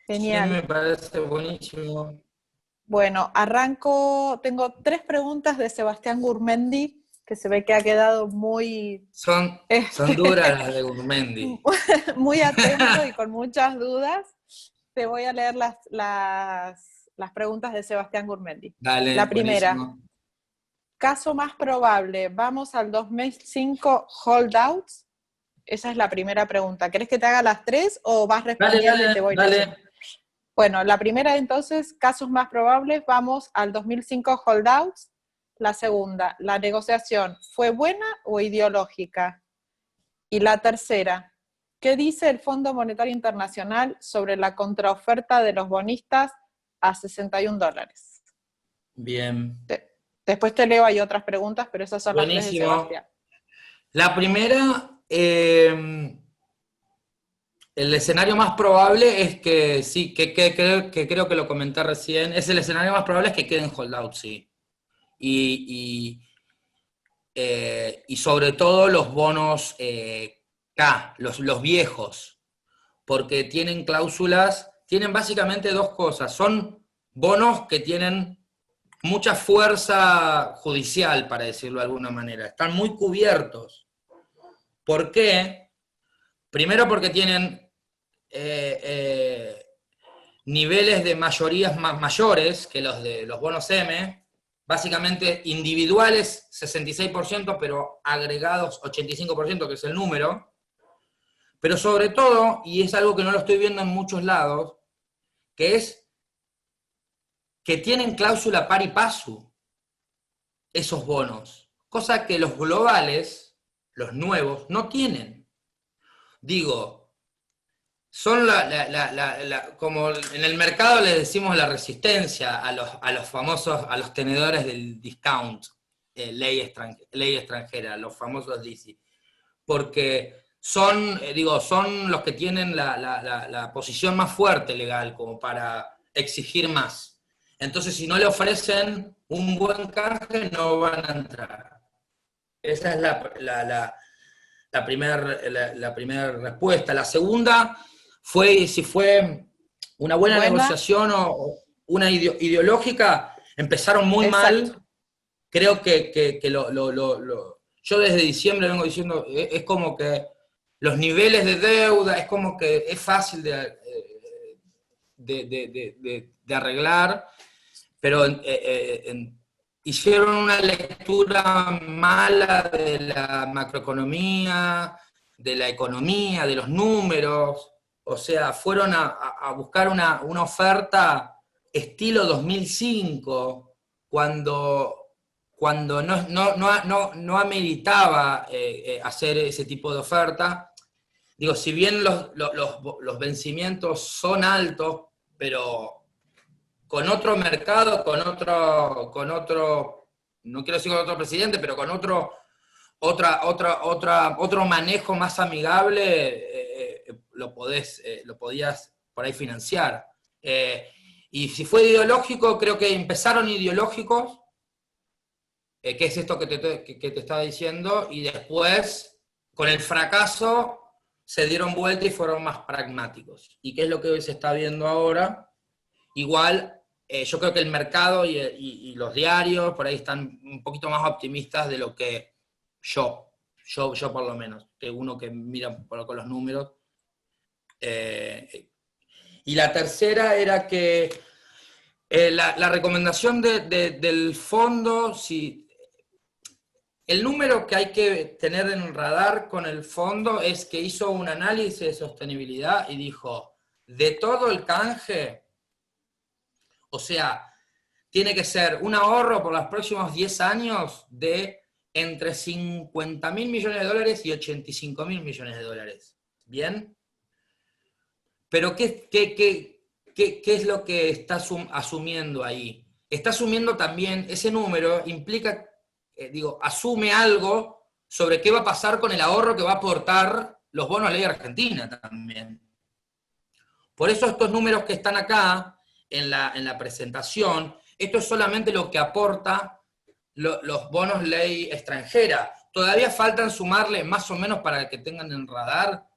S3: Genial.
S2: Sí, me parece buenísimo.
S3: Bueno, arranco. Tengo 3 preguntas de Sebastián Gurmendi, que se ve que ha quedado muy...
S2: Son duras las de Gurmendi.
S3: muy atento y con muchas dudas. Te voy a leer las preguntas de Sebastián Gurmendi.
S2: Dale,
S3: la primera.
S2: Buenísimo.
S3: Caso más probable, ¿vamos al 2005 holdouts? Esa es la primera pregunta. ¿Querés que te haga las tres o vas respondiendo y te voy leyendo? Bueno, la primera entonces, casos más probables, vamos al 2005 holdouts. La segunda, ¿la negociación fue buena o ideológica? Y la tercera, ¿qué dice el Fondo Monetario Internacional sobre la contraoferta de los bonistas a $61?
S2: Bien.
S3: Después te leo, hay otras preguntas, pero esas son las tres de Sebastián.
S2: La primera, el escenario más probable es que sí, que creo que lo comenté recién, es el escenario más probable es que queden holdout, sí. Y sobre todo los bonos K, los viejos, porque tienen cláusulas, tienen básicamente dos cosas, son bonos que tienen mucha fuerza judicial, para decirlo de alguna manera, están muy cubiertos. ¿Por qué? Primero porque tienen niveles de mayorías más mayores que los de los bonos M, básicamente individuales 66%, pero agregados 85%, que es el número, pero sobre todo, y es algo que no lo estoy viendo en muchos lados, que es que tienen cláusula pari passu esos bonos, cosa que los globales, los nuevos, no tienen. Digo, son como en el mercado les decimos la resistencia a los famosos, a los tenedores del discount, ley extranjera, los famosos DISI, porque son los que tienen la posición más fuerte legal como para exigir más. Entonces, si no le ofrecen un buen canje, no van a entrar. Esa es la primera respuesta. La segunda fue si fue una buena negociación o una ideológica. Empezaron muy mal. Creo que yo desde diciembre vengo diciendo, es como que los niveles de deuda, es como que es fácil de arreglar, pero hicieron una lectura mala de la macroeconomía, de la economía, de los números, o sea, fueron a buscar una oferta estilo 2005, cuando no ameritaba hacer ese tipo de oferta. Digo, si bien los vencimientos son altos, pero con otro mercado, con otro, no quiero decir con otro presidente, pero con otro manejo más amigable, lo podías por ahí financiar. Y si fue ideológico, creo que empezaron ideológicos, que es esto que te estaba diciendo, y después, con el fracaso, se dieron vuelta y fueron más pragmáticos. ¿Y qué es lo que hoy se está viendo ahora? Igual, yo creo que el mercado y los diarios por ahí están un poquito más optimistas de lo que yo por lo menos, que uno que mira con los números. Y la tercera era que la recomendación del fondo, si el número que hay que tener en radar con el fondo es que hizo un análisis de sostenibilidad y dijo, de todo el canje, o sea, tiene que ser un ahorro por los próximos 10 años de entre 50.000 millones de dólares y 85.000 millones de dólares. ¿Bien? Pero ¿qué es lo que está asumiendo ahí? Está asumiendo también, ese número implica, asume algo sobre qué va a pasar con el ahorro que va a aportar los bonos ley argentina también. Por eso estos números que están acá, en la presentación, esto es solamente lo que aporta los bonos ley extranjera. Todavía faltan sumarle más o menos para que tengan en radar.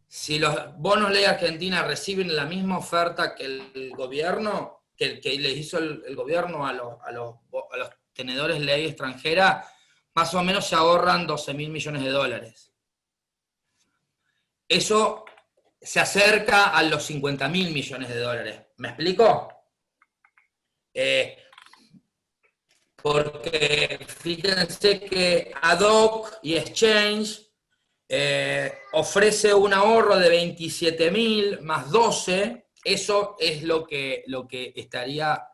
S2: Si los bonos ley argentina reciben la misma oferta que el gobierno, que les hizo el gobierno a los tenedores ley extranjera, más o menos se ahorran 12.000 millones de dólares. Eso se acerca a los 50.000 millones de dólares. ¿Me explico? Porque fíjense que Adoc y Exchange ofrece un ahorro de 27.000 más 12, eso es lo que estaría,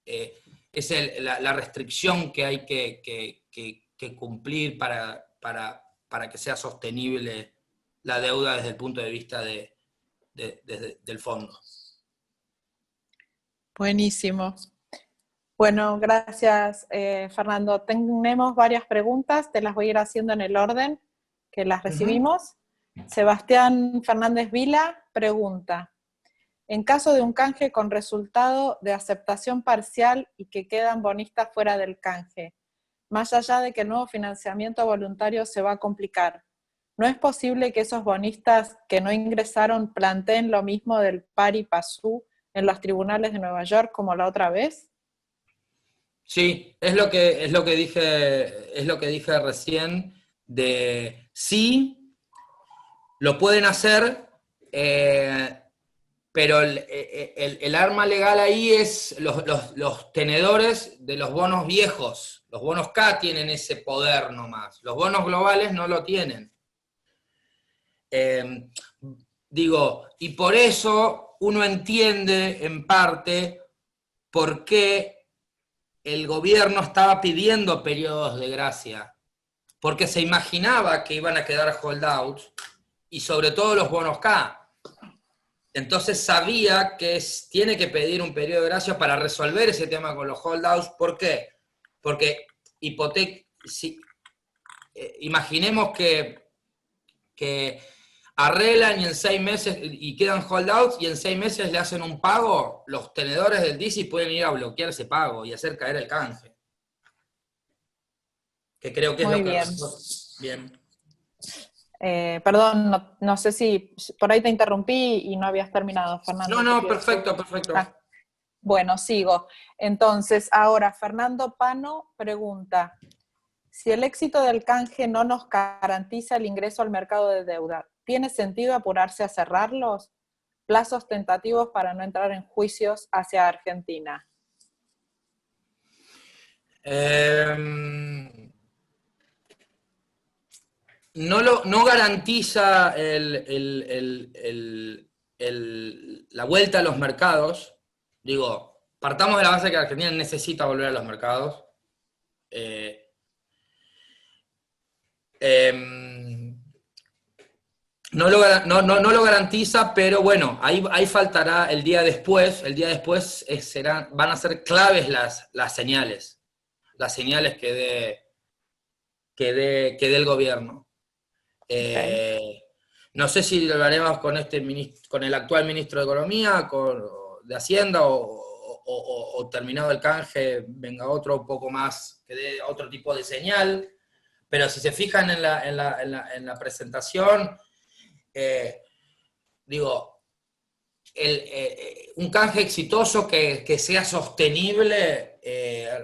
S2: es la restricción que hay que cumplir para que sea sostenible la deuda desde el punto de vista del fondo.
S3: Buenísimo. Bueno, gracias, Fernando. Tenemos varias preguntas, te las voy a ir haciendo en el orden que las recibimos. Sebastián Fernández Vila pregunta, en caso de un canje con resultado de aceptación parcial y que quedan bonistas fuera del canje, más allá de que el nuevo financiamiento voluntario se va a complicar, ¿no es posible que esos bonistas que no ingresaron planteen lo mismo del pari passu en los tribunales de Nueva York como la otra vez?
S2: Sí, es lo que dije recién, de sí, lo pueden hacer, pero el arma legal ahí es los tenedores de los bonos viejos. Los bonos K tienen ese poder nomás, los bonos globales no lo tienen. Y por eso uno entiende en parte por qué el gobierno estaba pidiendo periodos de gracia, porque se imaginaba que iban a quedar holdouts, y sobre todo los bonos K. Entonces sabía que tiene que pedir un periodo de gracia para resolver ese tema con los holdouts. ¿Por qué? Porque imaginemos que arreglan y en 6 meses, y quedan holdouts, y en 6 meses le hacen un pago, los tenedores del DICI pueden ir a bloquear ese pago y hacer caer el canje. Que creo que es
S3: Muy
S2: lo que...
S3: bien.
S2: Bien.
S3: Perdón, no sé si por ahí te interrumpí y no habías terminado, Fernando.
S2: No, perfecto, perfecto.
S3: Bueno, sigo. Entonces, ahora Fernando Pano pregunta, si el éxito del canje no nos garantiza el ingreso al mercado de deuda, ¿tiene sentido apurarse a cerrarlos? Plazos tentativos para no entrar en juicios hacia Argentina.
S2: No garantiza la vuelta a los mercados. Digo, partamos de la base que Argentina necesita volver a los mercados. No lo garantiza, pero bueno, ahí faltará el día después. El día después van a ser claves las señales que dé el gobierno.
S3: Okay.
S2: No sé si lo haremos con el actual ministro de Economía, de Hacienda, o terminado el canje, venga otro un poco más, que dé otro tipo de señal. Pero si se fijan en la presentación, un canje exitoso que sea sostenible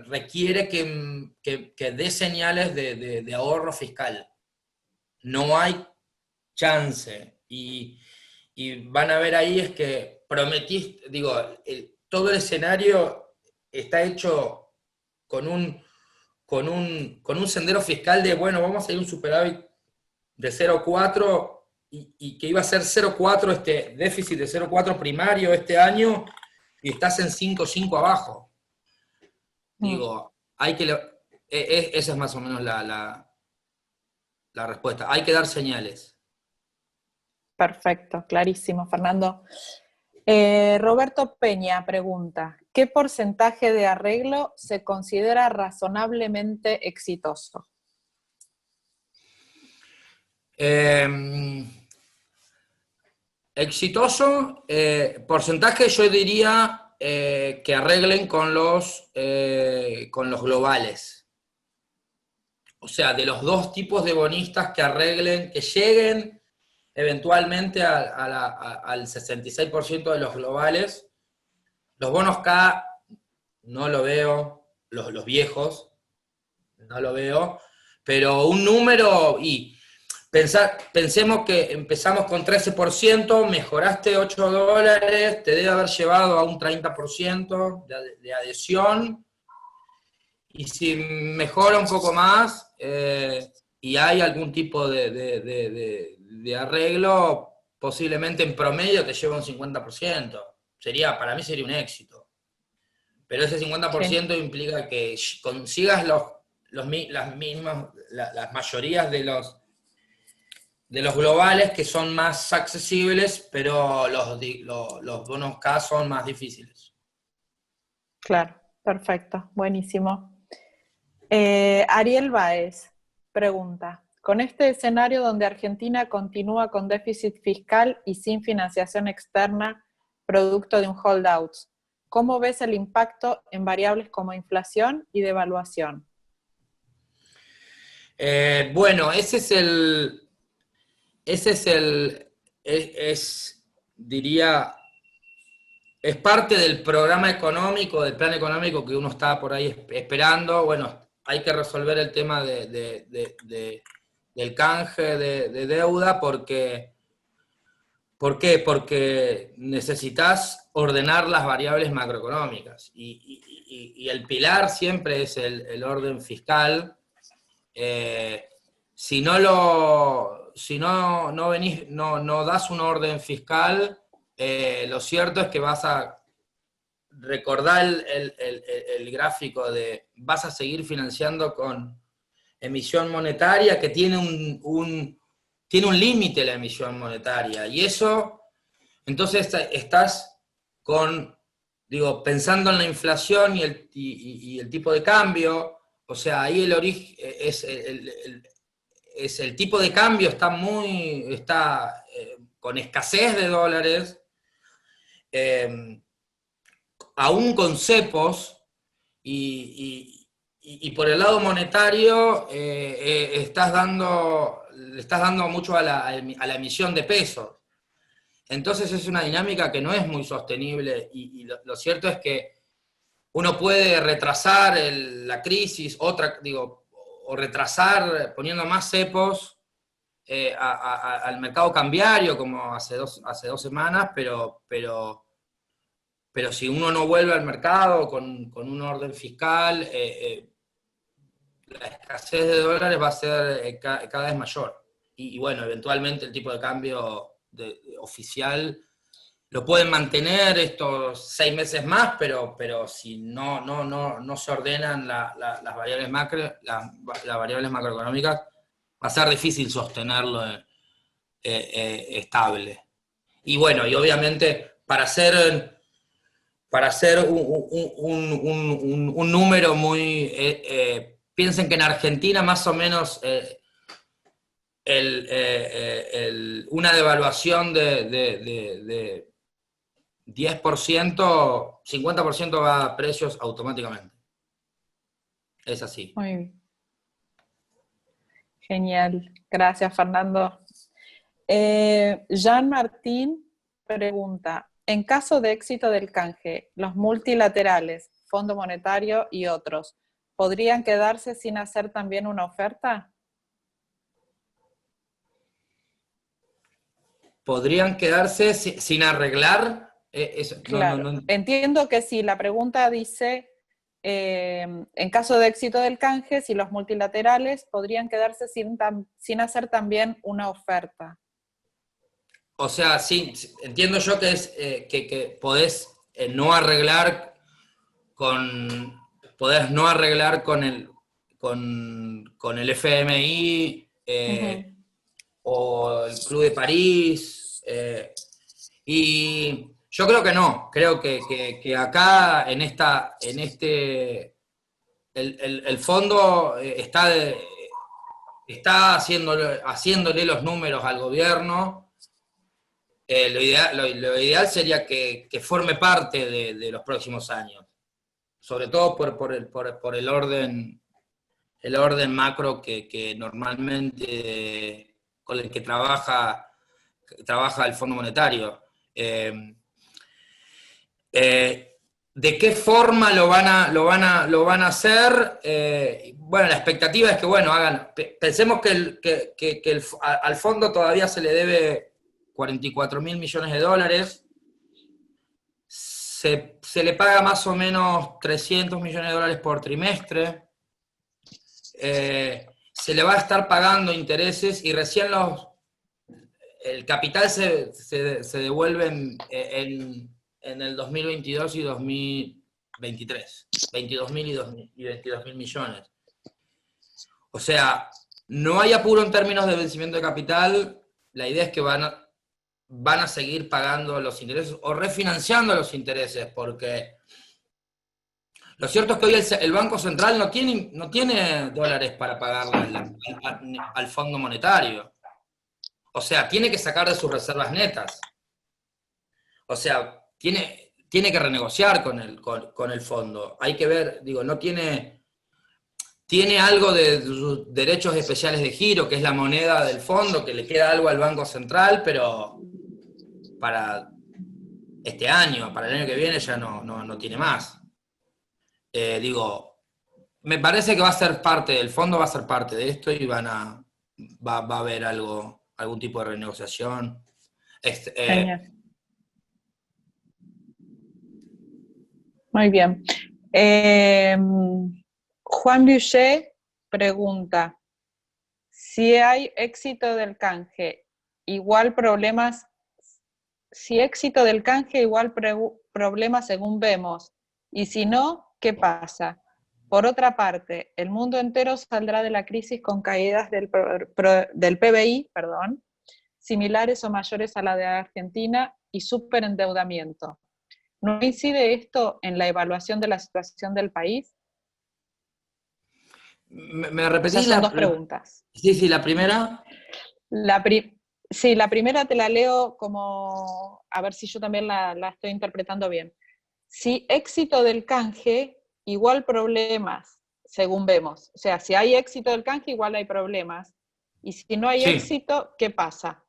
S2: requiere que dé señales de ahorro fiscal. No hay chance. Y van a ver ahí es que prometiste, todo el escenario está hecho con un sendero fiscal de, bueno, vamos a ir a un superávit de 0,4 y que iba a ser 0,4 este déficit de 0,4 primario este año, y estás en 5,5 abajo. Esa es más o menos la respuesta. Hay que dar señales.
S3: Perfecto, clarísimo, Fernando. Roberto Peña pregunta, ¿qué porcentaje de arreglo se considera razonablemente exitoso?
S2: Exitoso, porcentaje yo diría que arreglen con los globales. O sea, de los dos tipos de bonistas que arreglen, que lleguen eventualmente al 66% de los globales. Los bonos K no lo veo, los viejos no lo veo, pero un número, y pensemos que empezamos con 13%, mejoraste $8, te debe haber llevado a un 30% de adhesión, y si mejora un poco más, y hay algún tipo de arreglo, posiblemente en promedio te lleva un 50%. Para mí sería un éxito. Pero ese 50% implica que consigas las mayorías de los globales que son más accesibles, pero los bonos K son más difíciles.
S3: Claro, perfecto, buenísimo. Ariel Báez pregunta, con este escenario donde Argentina continúa con déficit fiscal y sin financiación externa, producto de un holdout, ¿cómo ves el impacto en variables como inflación y devaluación?
S2: Bueno, diría, es parte del programa económico, del plan económico que uno está por ahí esperando. Bueno, hay que resolver el tema del canje de deuda porque... ¿Por qué? Porque necesitas ordenar las variables macroeconómicas y el pilar siempre es el orden fiscal. Si no das un orden fiscal, lo cierto es que vas a recordar el gráfico de vas a seguir financiando con emisión monetaria que tiene un límite la emisión monetaria, y eso, entonces estás pensando en la inflación y el tipo de cambio, o sea, ahí el origen es el tipo de cambio está con escasez de dólares, aún con cepos, y por el lado monetario le estás dando mucho a la emisión de pesos. Entonces es una dinámica que no es muy sostenible, y lo cierto es que uno puede retrasar la crisis, o retrasar poniendo más cepos al mercado cambiario, como hace dos semanas, pero si uno no vuelve al mercado con un orden fiscal, la escasez de dólares va a ser cada vez mayor. Y bueno, eventualmente el tipo de cambio oficial lo pueden mantener estos 6 meses más, pero si no se ordenan las variables las variables macroeconómicas, va a ser difícil sostenerlo estable. Y bueno, y obviamente para hacer un número muy... piensen que en Argentina más o menos una devaluación de 10%, 50% va a precios automáticamente. Es así.
S3: Muy bien. Genial. Gracias, Fernando. Jean Martín pregunta, en caso de éxito del canje, los multilaterales, Fondo Monetario y otros, ¿podrían quedarse sin hacer también una oferta?
S2: ¿Podrían quedarse sin arreglar? Eso,
S3: claro. Entiendo que sí, la pregunta dice, en caso de éxito del canje, si los multilaterales podrían quedarse sin hacer también una oferta.
S2: O sea, sí, entiendo yo que es que podés no arreglar podés no arreglar con el FMI o el Club de París, y yo creo que no, creo que acá el fondo está haciéndole los números al gobierno. Lo ideal sería que forme parte de los próximos años, sobre todo por el orden macro que normalmente con el que trabaja el Fondo Monetario. ¿De qué forma lo van a hacer? Bueno, la expectativa es que, bueno, pensemos que al fondo todavía se le debe 44.000 millones de dólares, se le paga más o menos 300 millones de dólares por trimestre, se le va a estar pagando intereses y recién el capital se devuelve en el 2022 y 2023, 22.000 y 22.000 millones. O sea, no hay apuro en términos de vencimiento de capital, la idea es que van a seguir pagando los intereses o refinanciando los intereses, porque lo cierto es que hoy el Banco Central no tiene dólares para pagarle al Fondo Monetario. O sea, tiene que sacar de sus reservas netas. O sea, tiene que renegociar con el fondo. Hay que ver, digo, no tiene algo de sus derechos especiales de giro, que es la moneda del fondo, que le queda algo al Banco Central, pero para este año, para el año que viene ya no tiene más. Digo, me parece que va a ser parte, el fondo va a ser parte de esto y va a haber algún tipo de renegociación.
S3: Genial. Muy bien. Juan Buchet pregunta, si hay éxito del canje, igual problemas, problemas según vemos, y si no, ¿qué pasa? Por otra parte, el mundo entero saldrá de la crisis con caídas del PBI, similares o mayores a la de Argentina y superendeudamiento. ¿No incide esto en la evaluación de la situación del país?
S2: ¿Me repetís?
S3: Esas son dos preguntas.
S2: Sí, la primera.
S3: Sí, la primera te la leo como, a ver si yo también la estoy interpretando bien. Si éxito del canje, igual problemas, según vemos. O sea, si hay éxito del canje, igual hay problemas. Y si no hay éxito, ¿qué pasa?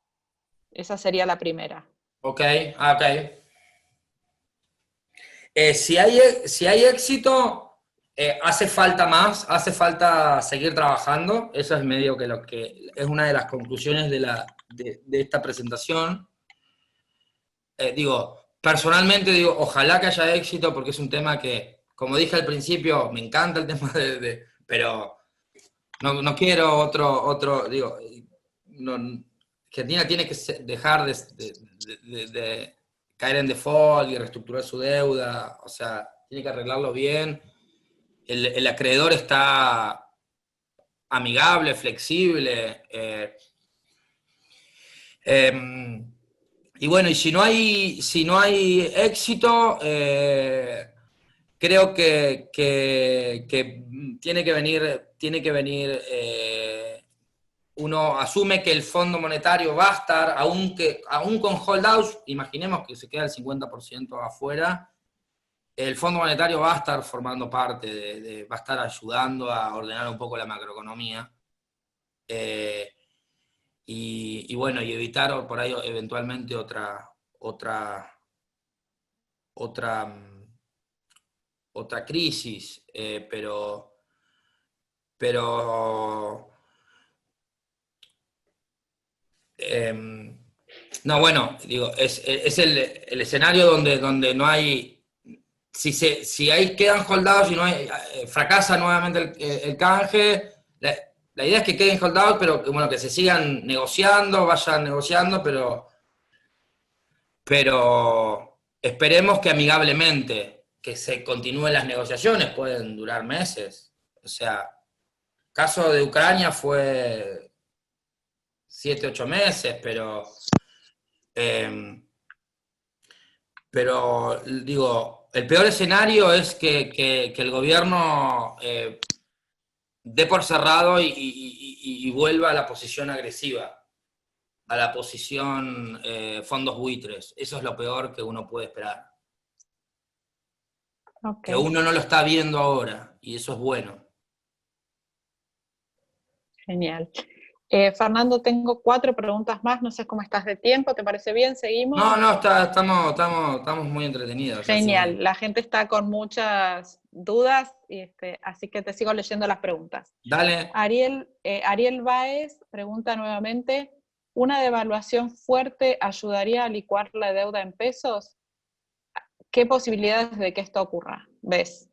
S3: Esa sería la primera.
S2: Ok. Si hay éxito, hace falta seguir trabajando. Eso es medio que lo que es una de las conclusiones de esta presentación. Personalmente ojalá que haya éxito porque es un tema que, como dije al principio, me encanta el tema pero no quiero otro, Argentina tiene que dejar de caer en default y reestructurar su deuda, o sea, tiene que arreglarlo bien. El acreedor está amigable, flexible. Y bueno, y si no hay éxito, creo que tiene que venir uno asume que el Fondo Monetario va a estar, aún con holdouts, imaginemos que se queda el 50% afuera, el Fondo Monetario va a estar formando parte, va a estar ayudando a ordenar un poco la macroeconomía. Y bueno, y evitar por ahí eventualmente otra crisis, pero no, bueno, es el escenario donde no hay, si ahí quedan holdados y no hay, fracasa nuevamente el canje, la idea es que queden holdados, pero bueno, que se sigan negociando, vayan negociando, pero esperemos que amigablemente, que se continúen las negociaciones, pueden durar meses. O sea, el caso de Ucrania fue 7, 8 meses, pero digo, el peor escenario es que el gobierno dé por cerrado y vuelva a la posición agresiva, a la posición fondos buitres. Eso es lo peor que uno puede esperar. Okay. Que uno no lo está viendo ahora, y eso es bueno.
S3: Genial. Fernando, tengo 4 preguntas más, no sé cómo estás de tiempo, ¿te parece bien? ¿Seguimos?
S2: No, estamos muy entretenidos.
S3: Genial,
S2: Así.
S3: la gente está con muchas dudas, así que te sigo leyendo las preguntas.
S2: Dale.
S3: Ariel Báez pregunta nuevamente, ¿una devaluación fuerte ayudaría a licuar la deuda en pesos? ¿Qué posibilidades de que esto ocurra? ¿Ves?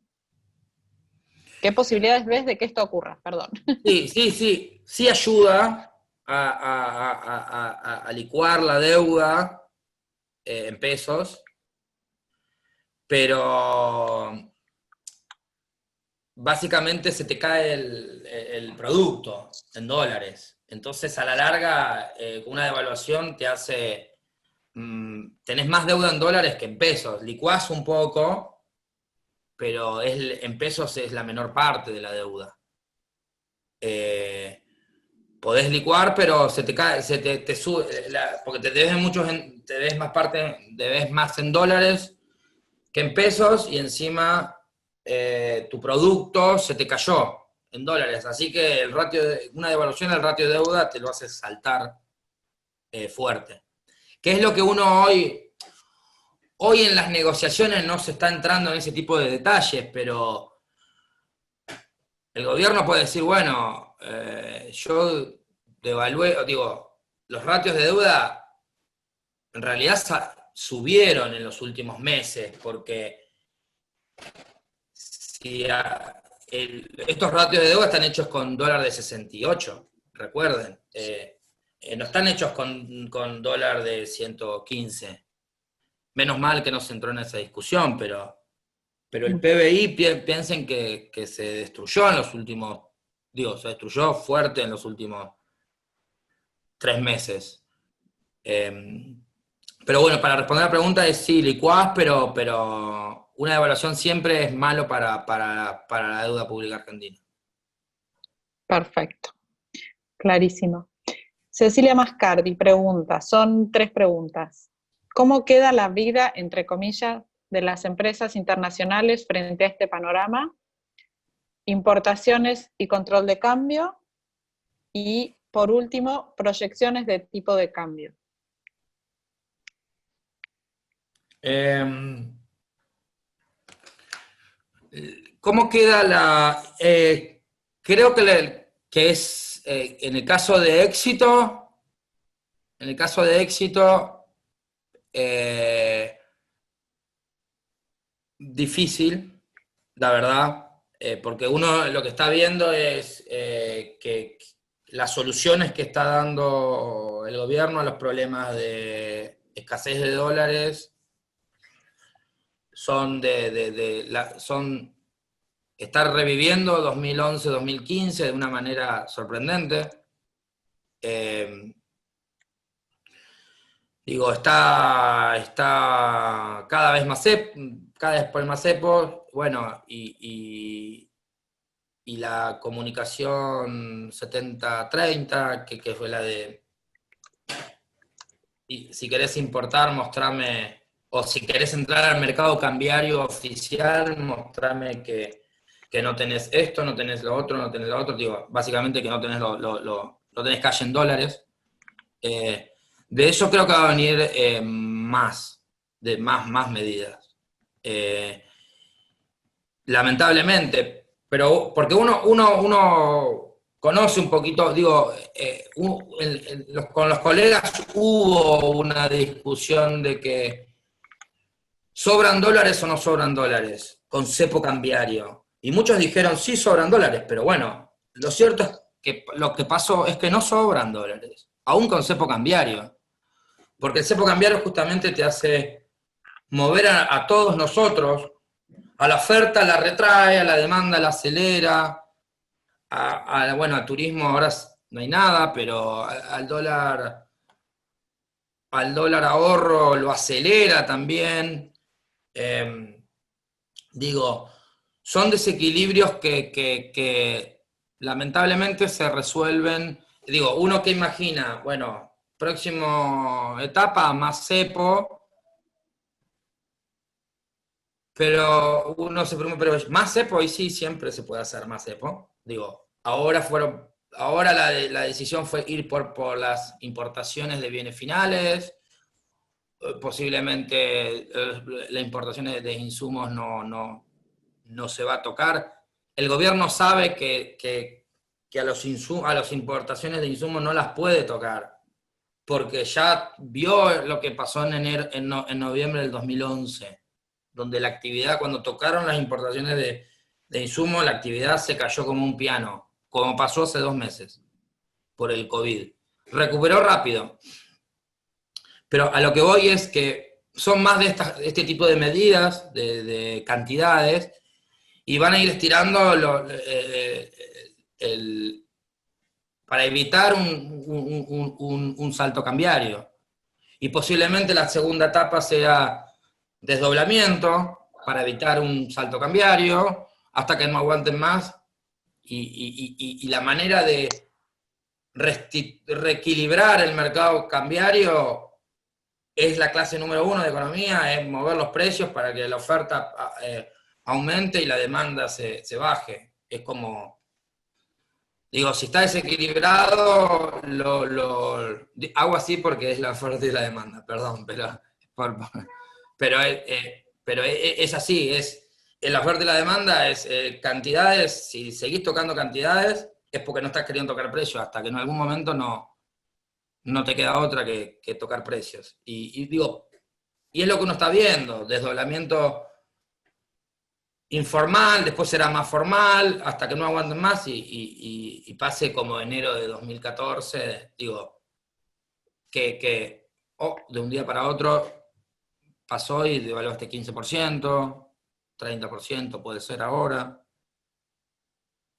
S3: ¿Qué posibilidades ves de que esto ocurra? Perdón.
S2: Sí ayuda a licuar la deuda en pesos, pero básicamente se te cae el producto en dólares. Entonces, a la larga, una devaluación te hace, tenés más deuda en dólares que en pesos. Licuás un poco, pero en pesos es la menor parte de la deuda. Podés licuar, pero se te cae, te sube, porque te debes debes más en dólares que en pesos, y encima tu producto se te cayó en dólares. Así que una devaluación del ratio de deuda te lo hace saltar fuerte. ¿Qué es lo que uno hoy en las negociaciones no se está entrando en ese tipo de detalles, pero el gobierno puede decir, bueno, yo devalué, digo, los ratios de deuda en realidad subieron en los últimos meses, porque si estos ratios de deuda están hechos con dólar de 68, recuerden, no están hechos con dólar de 115. Menos mal que no se entró en esa discusión, pero el PBI piensen que se destruyó en los últimos, se destruyó fuerte en los últimos 3 meses. Pero bueno, para responder a la pregunta es sí, licuás, pero una devaluación siempre es malo para la deuda pública argentina.
S3: Perfecto, clarísimo. Cecilia Mascardi pregunta, son 3 preguntas. ¿Cómo queda la vida, entre comillas, de las empresas internacionales frente a este panorama? Importaciones y control de cambio. Y, por último, proyecciones de tipo de cambio.
S2: ¿Cómo queda creo que es, en el caso de éxito, difícil, la verdad, porque uno lo que está viendo es que las soluciones que está dando el gobierno a los problemas de escasez de dólares son estar reviviendo 2011-2015 de una manera sorprendente. Está cada vez más cepo, bueno, y la comunicación 70-30, que fue la de, y si querés importar, mostrame, o si querés entrar al mercado cambiario oficial, mostrame que no tenés esto, no tenés lo otro, básicamente que no tenés no tenés cash en dólares. De eso creo que va a venir más medidas. Lamentablemente, pero porque uno conoce un poquito, con los colegas hubo una discusión de que ¿sobran dólares o no sobran dólares con cepo cambiario? Y muchos dijeron, sí, sobran dólares, pero bueno, lo cierto es que lo que pasó es que no sobran dólares, aún con cepo cambiario. Porque el cepo cambiario justamente te hace mover a todos nosotros, a la oferta la retrae, a la demanda la acelera, bueno, al turismo ahora no hay nada, pero al dólar ahorro lo acelera también. Son desequilibrios que lamentablemente se resuelven. Uno que imagina, bueno, próximo etapa, más cepo, pero uno se pregunta, ¿pero más cepo? Y sí, siempre se puede hacer más cepo. Ahora ahora la decisión fue ir por las importaciones de bienes finales, posiblemente las importaciones de insumos no se va a tocar. El gobierno sabe que a las importaciones de insumos no las puede tocar, porque ya vio lo que pasó en noviembre del 2011, donde la actividad, cuando tocaron las importaciones de insumos, la actividad se cayó como un piano, como pasó hace 2 meses, por el COVID. Recuperó rápido, pero a lo que voy es que son más de este tipo de medidas, de cantidades, y van a ir estirando para evitar un salto cambiario. Y posiblemente la segunda etapa sea desdoblamiento para evitar un salto cambiario, hasta que no aguanten más. Y la manera de reequilibrar el mercado cambiario es la clase número 1 de economía, es mover los precios para que la oferta aumente y la demanda se baje. Es como, digo, si está desequilibrado, hago así porque es la oferta y la demanda, perdón, pero es así, la oferta y la demanda es cantidades. Si seguís tocando cantidades, es porque no estás queriendo tocar precios, hasta que en algún momento no te queda otra que tocar precios. Y es lo que uno está viendo, desdoblamiento informal, después será más formal, hasta que no aguanten más y pase como enero de 2014, que de un día para otro pasó y devaluaste 15%, 30% puede ser ahora.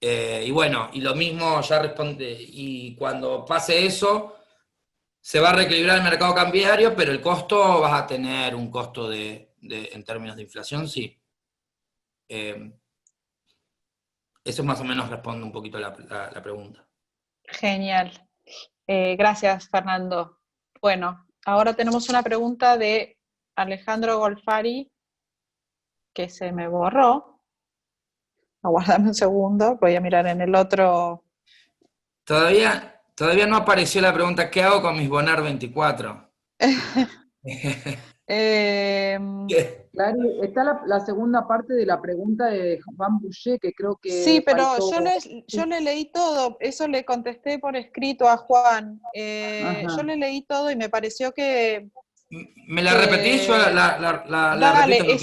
S2: Y bueno, y lo mismo ya responde, y cuando pase eso, se va a reequilibrar el mercado cambiario, pero el costo, vas a tener un costo en términos de inflación, sí. Eso más o menos responde un poquito la pregunta.
S3: Genial. Gracias, Fernando. Bueno, ahora tenemos una pregunta de Alejandro Golfari, que se me borró. Aguardame un segundo, voy a mirar en el otro.
S2: Todavía no apareció la pregunta, ¿qué hago con mis Bonar 24?
S1: Claro, está la segunda parte de la pregunta de Juan Boucher, que creo
S3: Sí,
S1: que
S3: pero
S1: faltó.
S3: yo le leí todo, eso le contesté por escrito a Juan. Yo le leí todo y me pareció que...
S2: ¿Me la repetís? Yo la repito.
S3: Dale,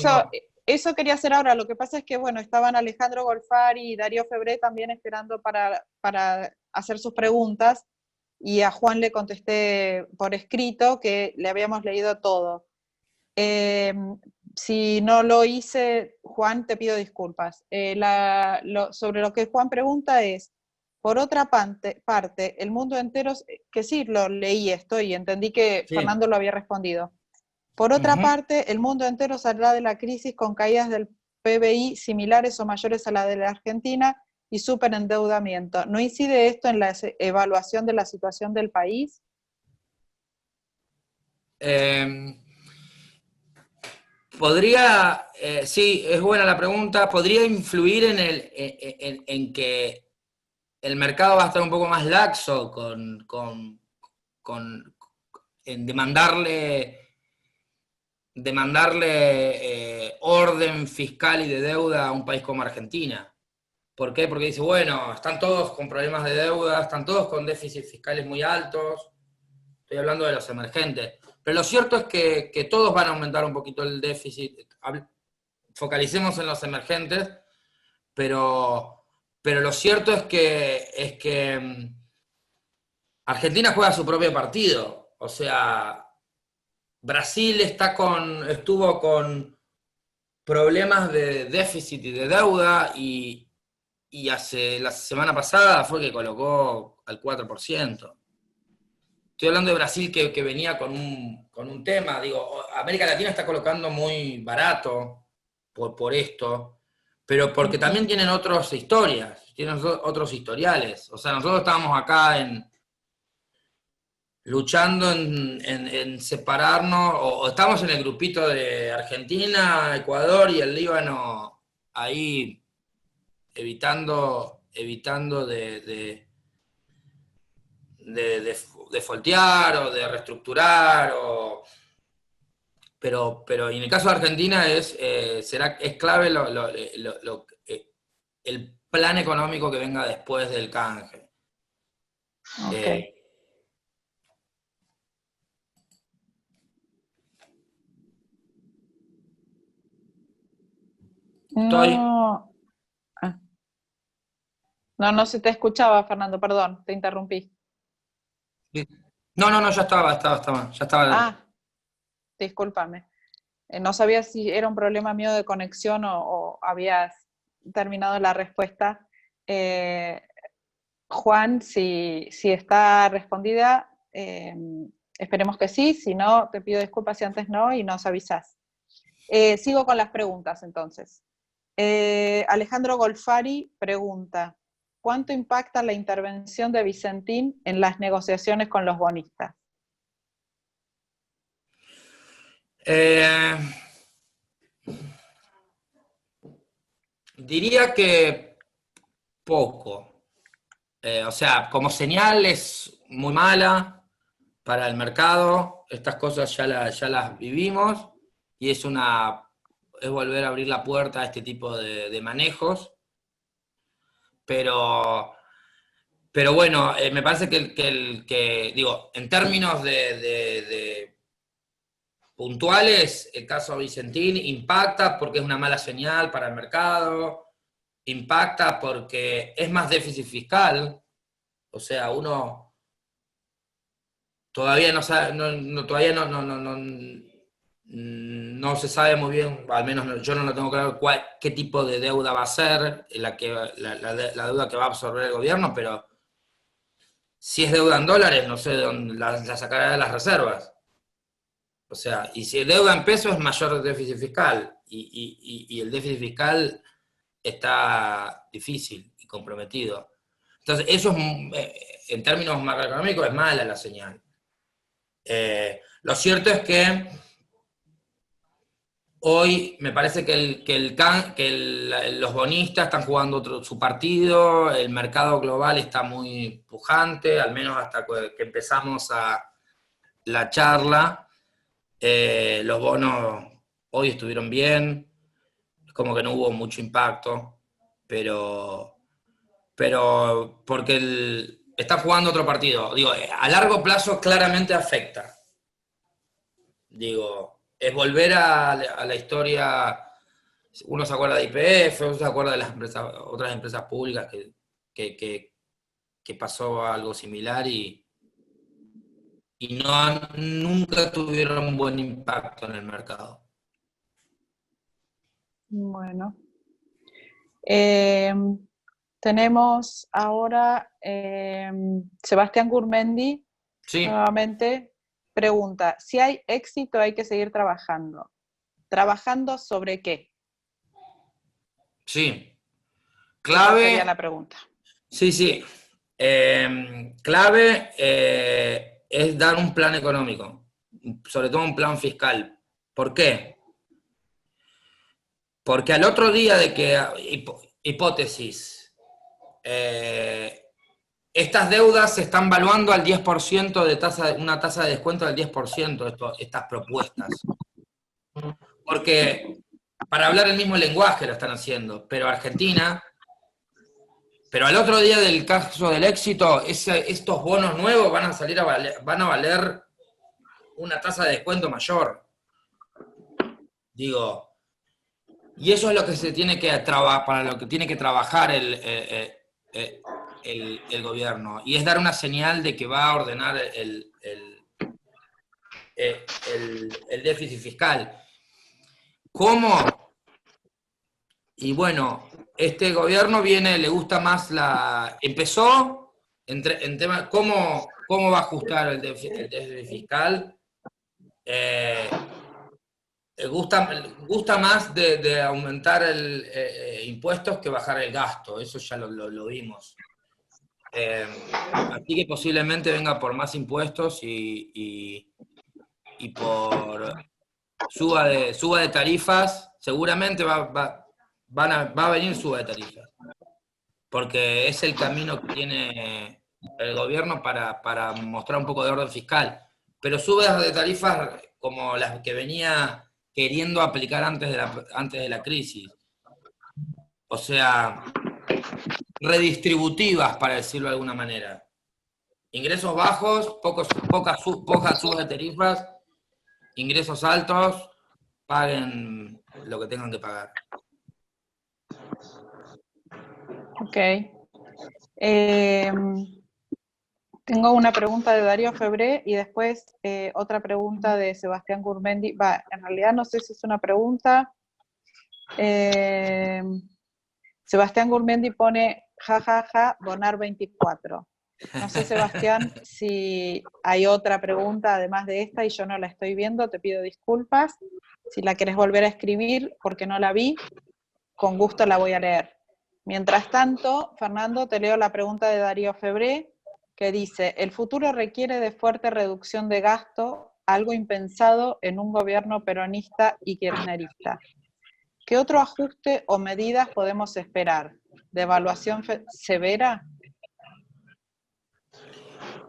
S3: eso quería hacer ahora. Lo que pasa es que, bueno, estaban Alejandro Golfari y Darío Febré también esperando para hacer sus preguntas, y a Juan le contesté por escrito que le habíamos leído todo. Si no lo hice, Juan, te pido disculpas. Sobre lo que Juan pregunta es, por otra parte, el mundo entero, que sí, lo leí esto y entendí que
S2: Sí.
S3: Fernando lo había respondido. Por otra parte, el mundo entero saldrá de la crisis con caídas del PBI similares o mayores a la de la Argentina y superendeudamiento. ¿No incide esto en la evaluación de la situación del país?
S2: Podría, sí, es buena la pregunta, podría influir en que el mercado va a estar un poco más laxo en demandarle orden fiscal y de deuda a un país como Argentina. ¿Por qué? Porque dice, bueno, están todos con problemas de deuda, están todos con déficits fiscales muy altos, estoy hablando de los emergentes, pero lo cierto es que todos van a aumentar un poquito el déficit. Focalicemos en los emergentes, pero lo cierto es que Argentina juega su propio partido. O sea, Brasil estuvo con problemas de déficit y de deuda y hace la semana pasada fue que colocó al 4%. Estoy hablando de Brasil que venía con un tema, América Latina está colocando muy barato por esto, pero porque también tienen otras historias, tienen otros historiales. O sea, nosotros estábamos acá luchando en separarnos, o estamos en el grupito de Argentina, Ecuador y el Líbano, ahí evitando de de foltear o de reestructurar, pero en el caso de Argentina es clave el plan económico que venga después del canje.
S3: Ok.
S2: Estoy...
S3: No. Ah. No se te escuchaba, Fernando, perdón, te interrumpí.
S2: No, ya estaba.
S3: Ah, discúlpame. No sabía si era un problema mío de conexión o habías terminado la respuesta. Juan, si está respondida, esperemos que sí, si no, te pido disculpas si antes no y nos avisás. Sigo con las preguntas entonces. Alejandro Golfari pregunta, ¿cuánto impacta la intervención de Vicentín en las negociaciones con los bonistas?
S2: Diría que poco. O sea, como señal es muy mala para el mercado. Estas cosas ya las vivimos y es volver a abrir la puerta a este tipo de manejos. Pero bueno, me parece que digo, en términos de puntuales, el caso Vicentín impacta porque es una mala señal para el mercado, impacta porque es más déficit fiscal, o sea, uno todavía no sabe, no se sabe muy bien, al menos yo no lo tengo claro qué tipo de deuda va a ser la deuda que va a absorber el gobierno, pero si es deuda en dólares, no sé de dónde la sacará de las reservas. O sea, y si es deuda en pesos es mayor déficit fiscal, y el déficit fiscal está difícil y comprometido. Entonces, eso en términos macroeconómicos es mala la señal. Lo cierto es que hoy me parece que los bonistas están jugando su partido, el mercado global está muy pujante, al menos hasta que empezamos la charla. Los bonos hoy estuvieron bien, como que no hubo mucho impacto, pero porque está jugando otro partido. Digo, a largo plazo claramente afecta. Digo, es volver a la historia. Uno se acuerda de YPF, uno se acuerda de las otras empresas públicas que pasó algo similar y nunca tuvieron un buen impacto en el mercado.
S3: Bueno. Tenemos ahora Sebastián Gurmendi,
S2: Sí.
S3: Nuevamente, pregunta, si hay éxito hay que seguir trabajando. ¿Trabajando sobre qué?
S2: Sí.
S3: Esa sería
S2: Clave.
S3: la pregunta.
S2: Sí. Clave es dar un plan económico, sobre todo un plan fiscal. ¿Por qué? Porque al otro día de que, hipótesis, estas deudas se están valuando al 10% una tasa de descuento del 10%, estas propuestas. Porque para hablar el mismo lenguaje lo están haciendo, pero al otro día del caso del éxito, estos bonos nuevos van a valer una tasa de descuento mayor. Digo, y eso es lo que se tiene que para lo que tiene que trabajar el gobierno, y es dar una señal de que va a ordenar el déficit fiscal. ¿Cómo? Y bueno, este gobierno le gusta más empezó en tema, ¿cómo va a ajustar el déficit fiscal? Gusta más de aumentar impuestos que bajar el gasto, eso ya lo vimos. Así que posiblemente venga por más impuestos y por suba de tarifas, seguramente va a venir suba de tarifas, porque es el camino que tiene el gobierno para mostrar un poco de orden fiscal, pero subidas de tarifas como las que venía queriendo aplicar antes de la crisis. O sea, redistributivas, para decirlo de alguna manera. Ingresos bajos, pocas subas de tarifas, ingresos altos, paguen lo que tengan que pagar.
S3: Ok. Tengo una pregunta de Darío Febré y después otra pregunta de Sebastián Gurmendi. En realidad no sé si es una pregunta. Sebastián Gurmendi pone jajaja, Bonar 24. No sé, Sebastián, si hay otra pregunta además de esta y yo no la estoy viendo, te pido disculpas. Si la querés volver a escribir porque no la vi, con gusto la voy a leer. Mientras tanto, Fernando, te leo la pregunta de Darío Febré, que dice, el futuro requiere de fuerte reducción de gasto, algo impensado en un gobierno peronista y kirchnerista. ¿Qué otro ajuste o medidas podemos esperar? ¿Devaluación severa?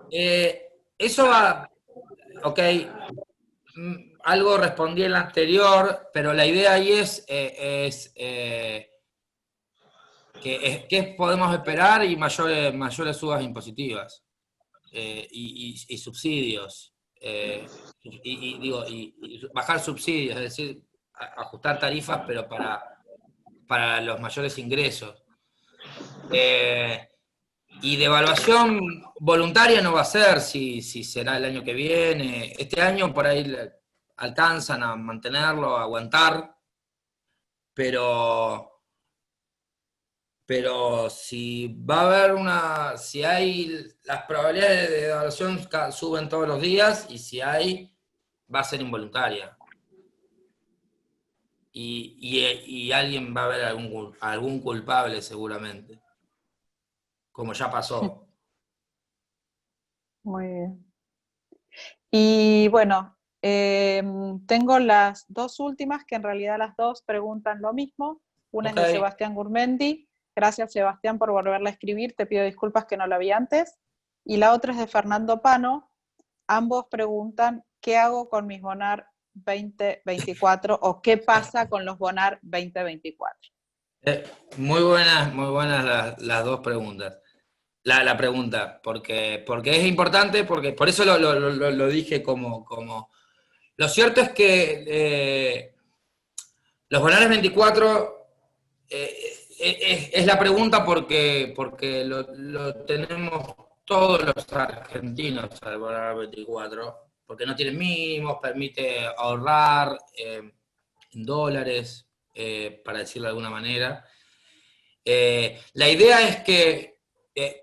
S2: Eso va, ok, algo respondí en la anterior, pero la idea ahí es ¿qué podemos esperar? Y mayores subas impositivas y subsidios. Y bajar subsidios, es decir, ajustar tarifas, pero para los mayores ingresos. Y devaluación voluntaria no va a ser, si será el año que viene. Este año por ahí alcanzan a mantenerlo, a aguantar, pero si va a haber si hay, las probabilidades de devaluación suben todos los días, y si hay, va a ser involuntaria. Y alguien va a haber algún culpable seguramente, como ya pasó.
S3: Muy bien. Y bueno, tengo las dos últimas, que en realidad las dos preguntan lo mismo. Una es de Sebastián Gurmendi. Gracias, Sebastián, por volverla a escribir. Te pido disculpas que no la vi antes. Y la otra es de Fernando Pano. Ambos preguntan, ¿qué hago con mis Bonar 2024 o qué pasa con los Bonar 2024?
S2: Muy buenas las dos preguntas. La pregunta, porque es importante, porque por eso lo dije como... Lo cierto es que los Bonares 24 es la pregunta porque lo tenemos todos los argentinos al Bonar 24, porque no tiene mínimos, permite ahorrar en dólares, para decirlo de alguna manera. La idea es que,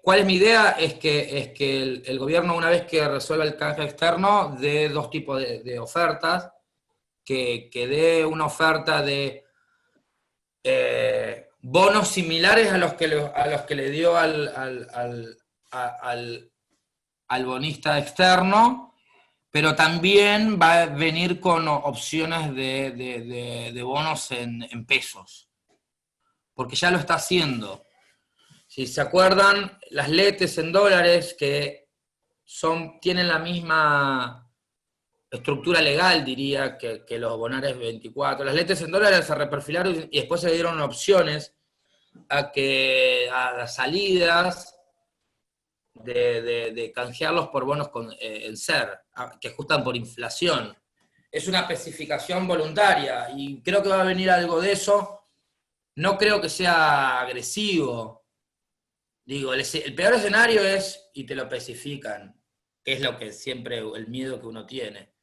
S2: ¿cuál es mi idea? Es que el gobierno, una vez que resuelva el canje externo, dé dos tipos de ofertas, que dé una oferta de bonos similares a los que le dio al bonista externo, pero también va a venir con opciones de bonos en pesos, porque ya lo está haciendo. Si se acuerdan, las LETES en dólares, que tienen la misma estructura legal, diría, que los Bonares 24. Las LETES en dólares se reperfilaron y después se dieron opciones a las salidas de canjearlos por bonos en SER, que ajustan por inflación. Es una especificación voluntaria y creo que va a venir algo de eso. No creo que sea agresivo. Digo, el peor escenario es, y te lo especifican, que es lo que siempre, el miedo que uno tiene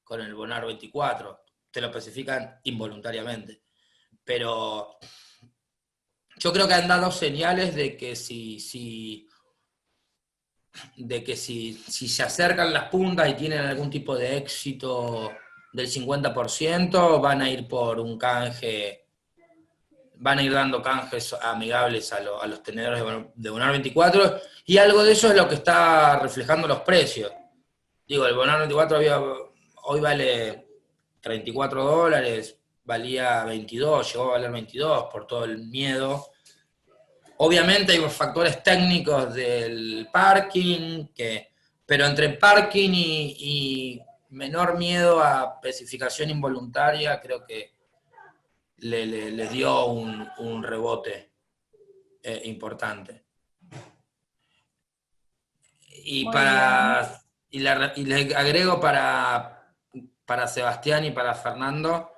S2: con el Bonar 24, te lo especifican involuntariamente. Pero yo creo que han dado señales de que si se acercan las puntas y tienen algún tipo de éxito del 50%, van a ir por un canje, van a ir dando canjes amigables a los tenedores de Bonar 24, y algo de eso es lo que está reflejando los precios. Digo, el Bonar 24 hoy vale $34, valía 22, llegó a valer 22 por todo el miedo. Obviamente hay los factores técnicos del parking, pero entre parking y menor miedo a especificación involuntaria, creo que les dio un rebote importante. Y,
S3: Muy bien.
S2: y le agrego para Sebastián y para Fernando,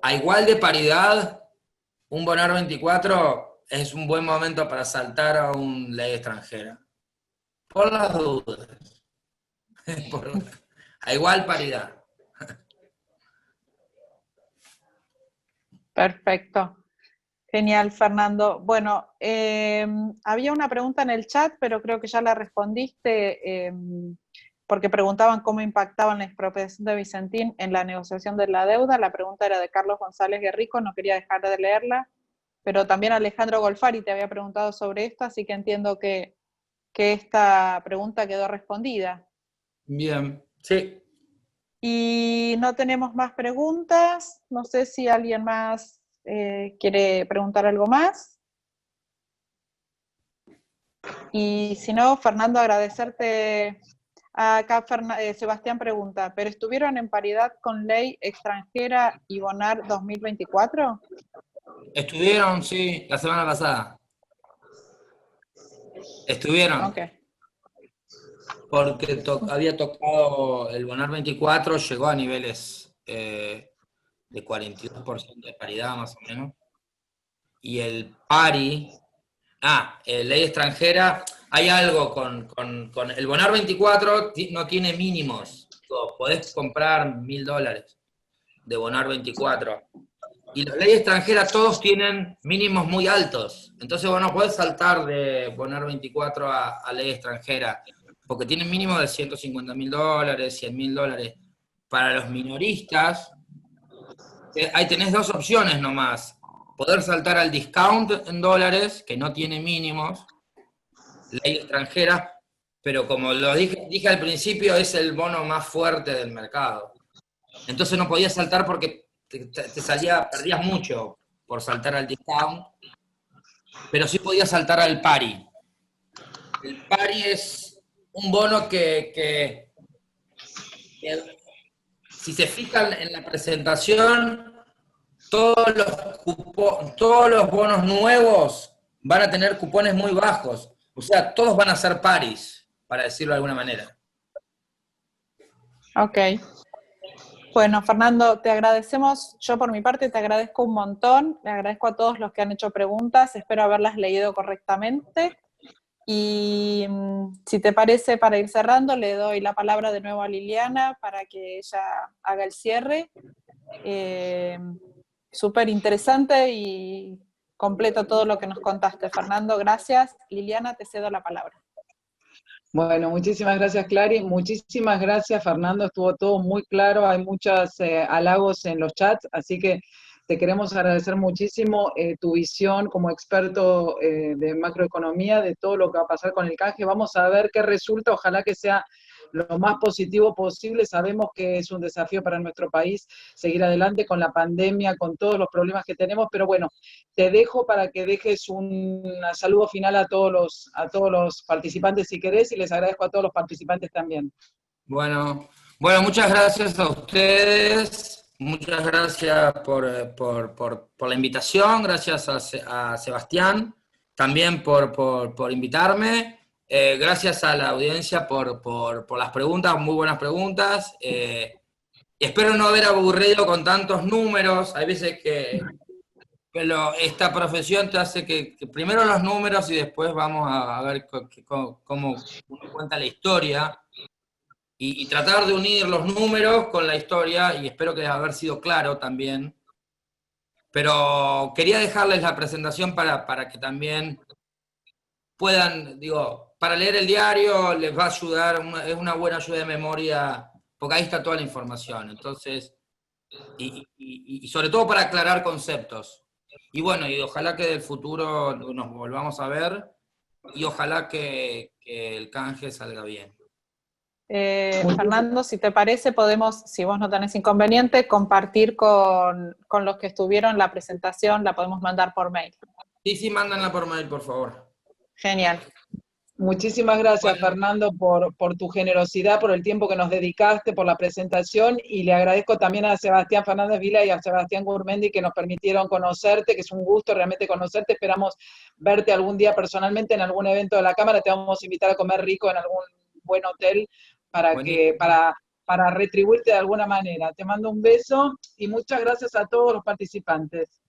S2: a igual de paridad, un Bonar 24 es un buen momento para saltar a un ley extranjera. Por las dudas. A igual paridad.
S3: Perfecto. Genial, Fernando. Bueno, había una pregunta en el chat, pero creo que ya la respondiste, porque preguntaban cómo impactaba la expropiación de Vicentín en la negociación de la deuda. La pregunta era de Carlos González Guerrico, no quería dejar de leerla, pero también Alejandro Golfari te había preguntado sobre esto, así que entiendo que esta pregunta quedó respondida.
S2: Bien, sí.
S3: Y no tenemos más preguntas. No sé si alguien más quiere preguntar algo más. Y si no, Fernando, agradecerte. Acá Sebastián pregunta, ¿pero estuvieron en paridad con ley extranjera y Bonar 2024?
S2: Estuvieron, sí, la semana pasada. Estuvieron.
S3: Ok.
S2: Porque había tocado el Bonar 24, llegó a niveles de 42% de paridad más o menos. Y el pari, ley extranjera, hay algo con el Bonar 24, no tiene mínimos. Podés comprar $1.000 de Bonar 24. Y las leyes extranjeras todos tienen mínimos muy altos. Entonces vos no podés saltar de Bonar 24 a ley extranjera, porque tienen mínimo de $150.000, $100.000. Para los minoristas, ahí tenés dos opciones nomás. Poder saltar al discount en dólares, que no tiene mínimos, ley extranjera, pero como lo dije al principio, es el bono más fuerte del mercado. Entonces no podías saltar porque perdías mucho por saltar al discount, pero sí podías saltar al pari. El pari es un bono que si se fijan en la presentación, todos los bonos nuevos van a tener cupones muy bajos. O sea, todos van a ser paris, para decirlo de alguna manera.
S3: Ok. Bueno, Fernando, te agradecemos, yo por mi parte te agradezco un montón, le agradezco a todos los que han hecho preguntas, espero haberlas leído correctamente. Y si te parece, para ir cerrando, le doy la palabra de nuevo a Liliana para que ella haga el cierre. Súper interesante y completo todo lo que nos contaste, Fernando. Gracias. Liliana, te cedo la palabra.
S1: Bueno, muchísimas gracias, Clary. Muchísimas gracias, Fernando. Estuvo todo muy claro. Hay muchos halagos en los chats, así que te queremos agradecer muchísimo tu visión como experto de macroeconomía, de todo lo que va a pasar con el canje. Vamos a ver qué resulta. Ojalá que sea lo más positivo posible. Sabemos que es un desafío para nuestro país seguir adelante con la pandemia, con todos los problemas que tenemos, pero bueno, te dejo para que dejes un saludo final a todos los participantes si querés, y les agradezco a todos los participantes también.
S2: Bueno, muchas gracias a ustedes, muchas gracias por la invitación, gracias a Sebastián también por invitarme, gracias a la audiencia por las preguntas, muy buenas preguntas. Espero no haber aburrido con tantos números. Hay veces que esta profesión te hace que primero los números y después vamos a ver cómo uno cuenta la historia. Y tratar de unir los números con la historia, y espero que haber sido claro también. Pero quería dejarles la presentación para que también puedan, para leer el diario les va a ayudar, es una buena ayuda de memoria, porque ahí está toda la información. Entonces, y sobre todo para aclarar conceptos. Y bueno, y ojalá que del futuro nos volvamos a ver, y ojalá que el canje salga bien.
S3: Fernando, si te parece, podemos, si vos no tenés inconveniente, compartir con los que estuvieron la presentación, la podemos mandar por mail.
S2: Sí, mándanla por mail, por favor.
S3: Genial.
S1: Muchísimas gracias,
S2: Bueno.
S1: Fernando, por tu generosidad, por el tiempo que nos dedicaste, por la presentación, y le agradezco también a Sebastián Fernández Vila y a Sebastián Gurmendi que nos permitieron conocerte, que es un gusto realmente conocerte. Esperamos verte algún día personalmente en algún evento de la Cámara. Te vamos a invitar a comer rico en algún buen hotel
S2: Buenísimo.
S1: para retribuirte de alguna manera. Te mando un beso y muchas gracias a todos los participantes.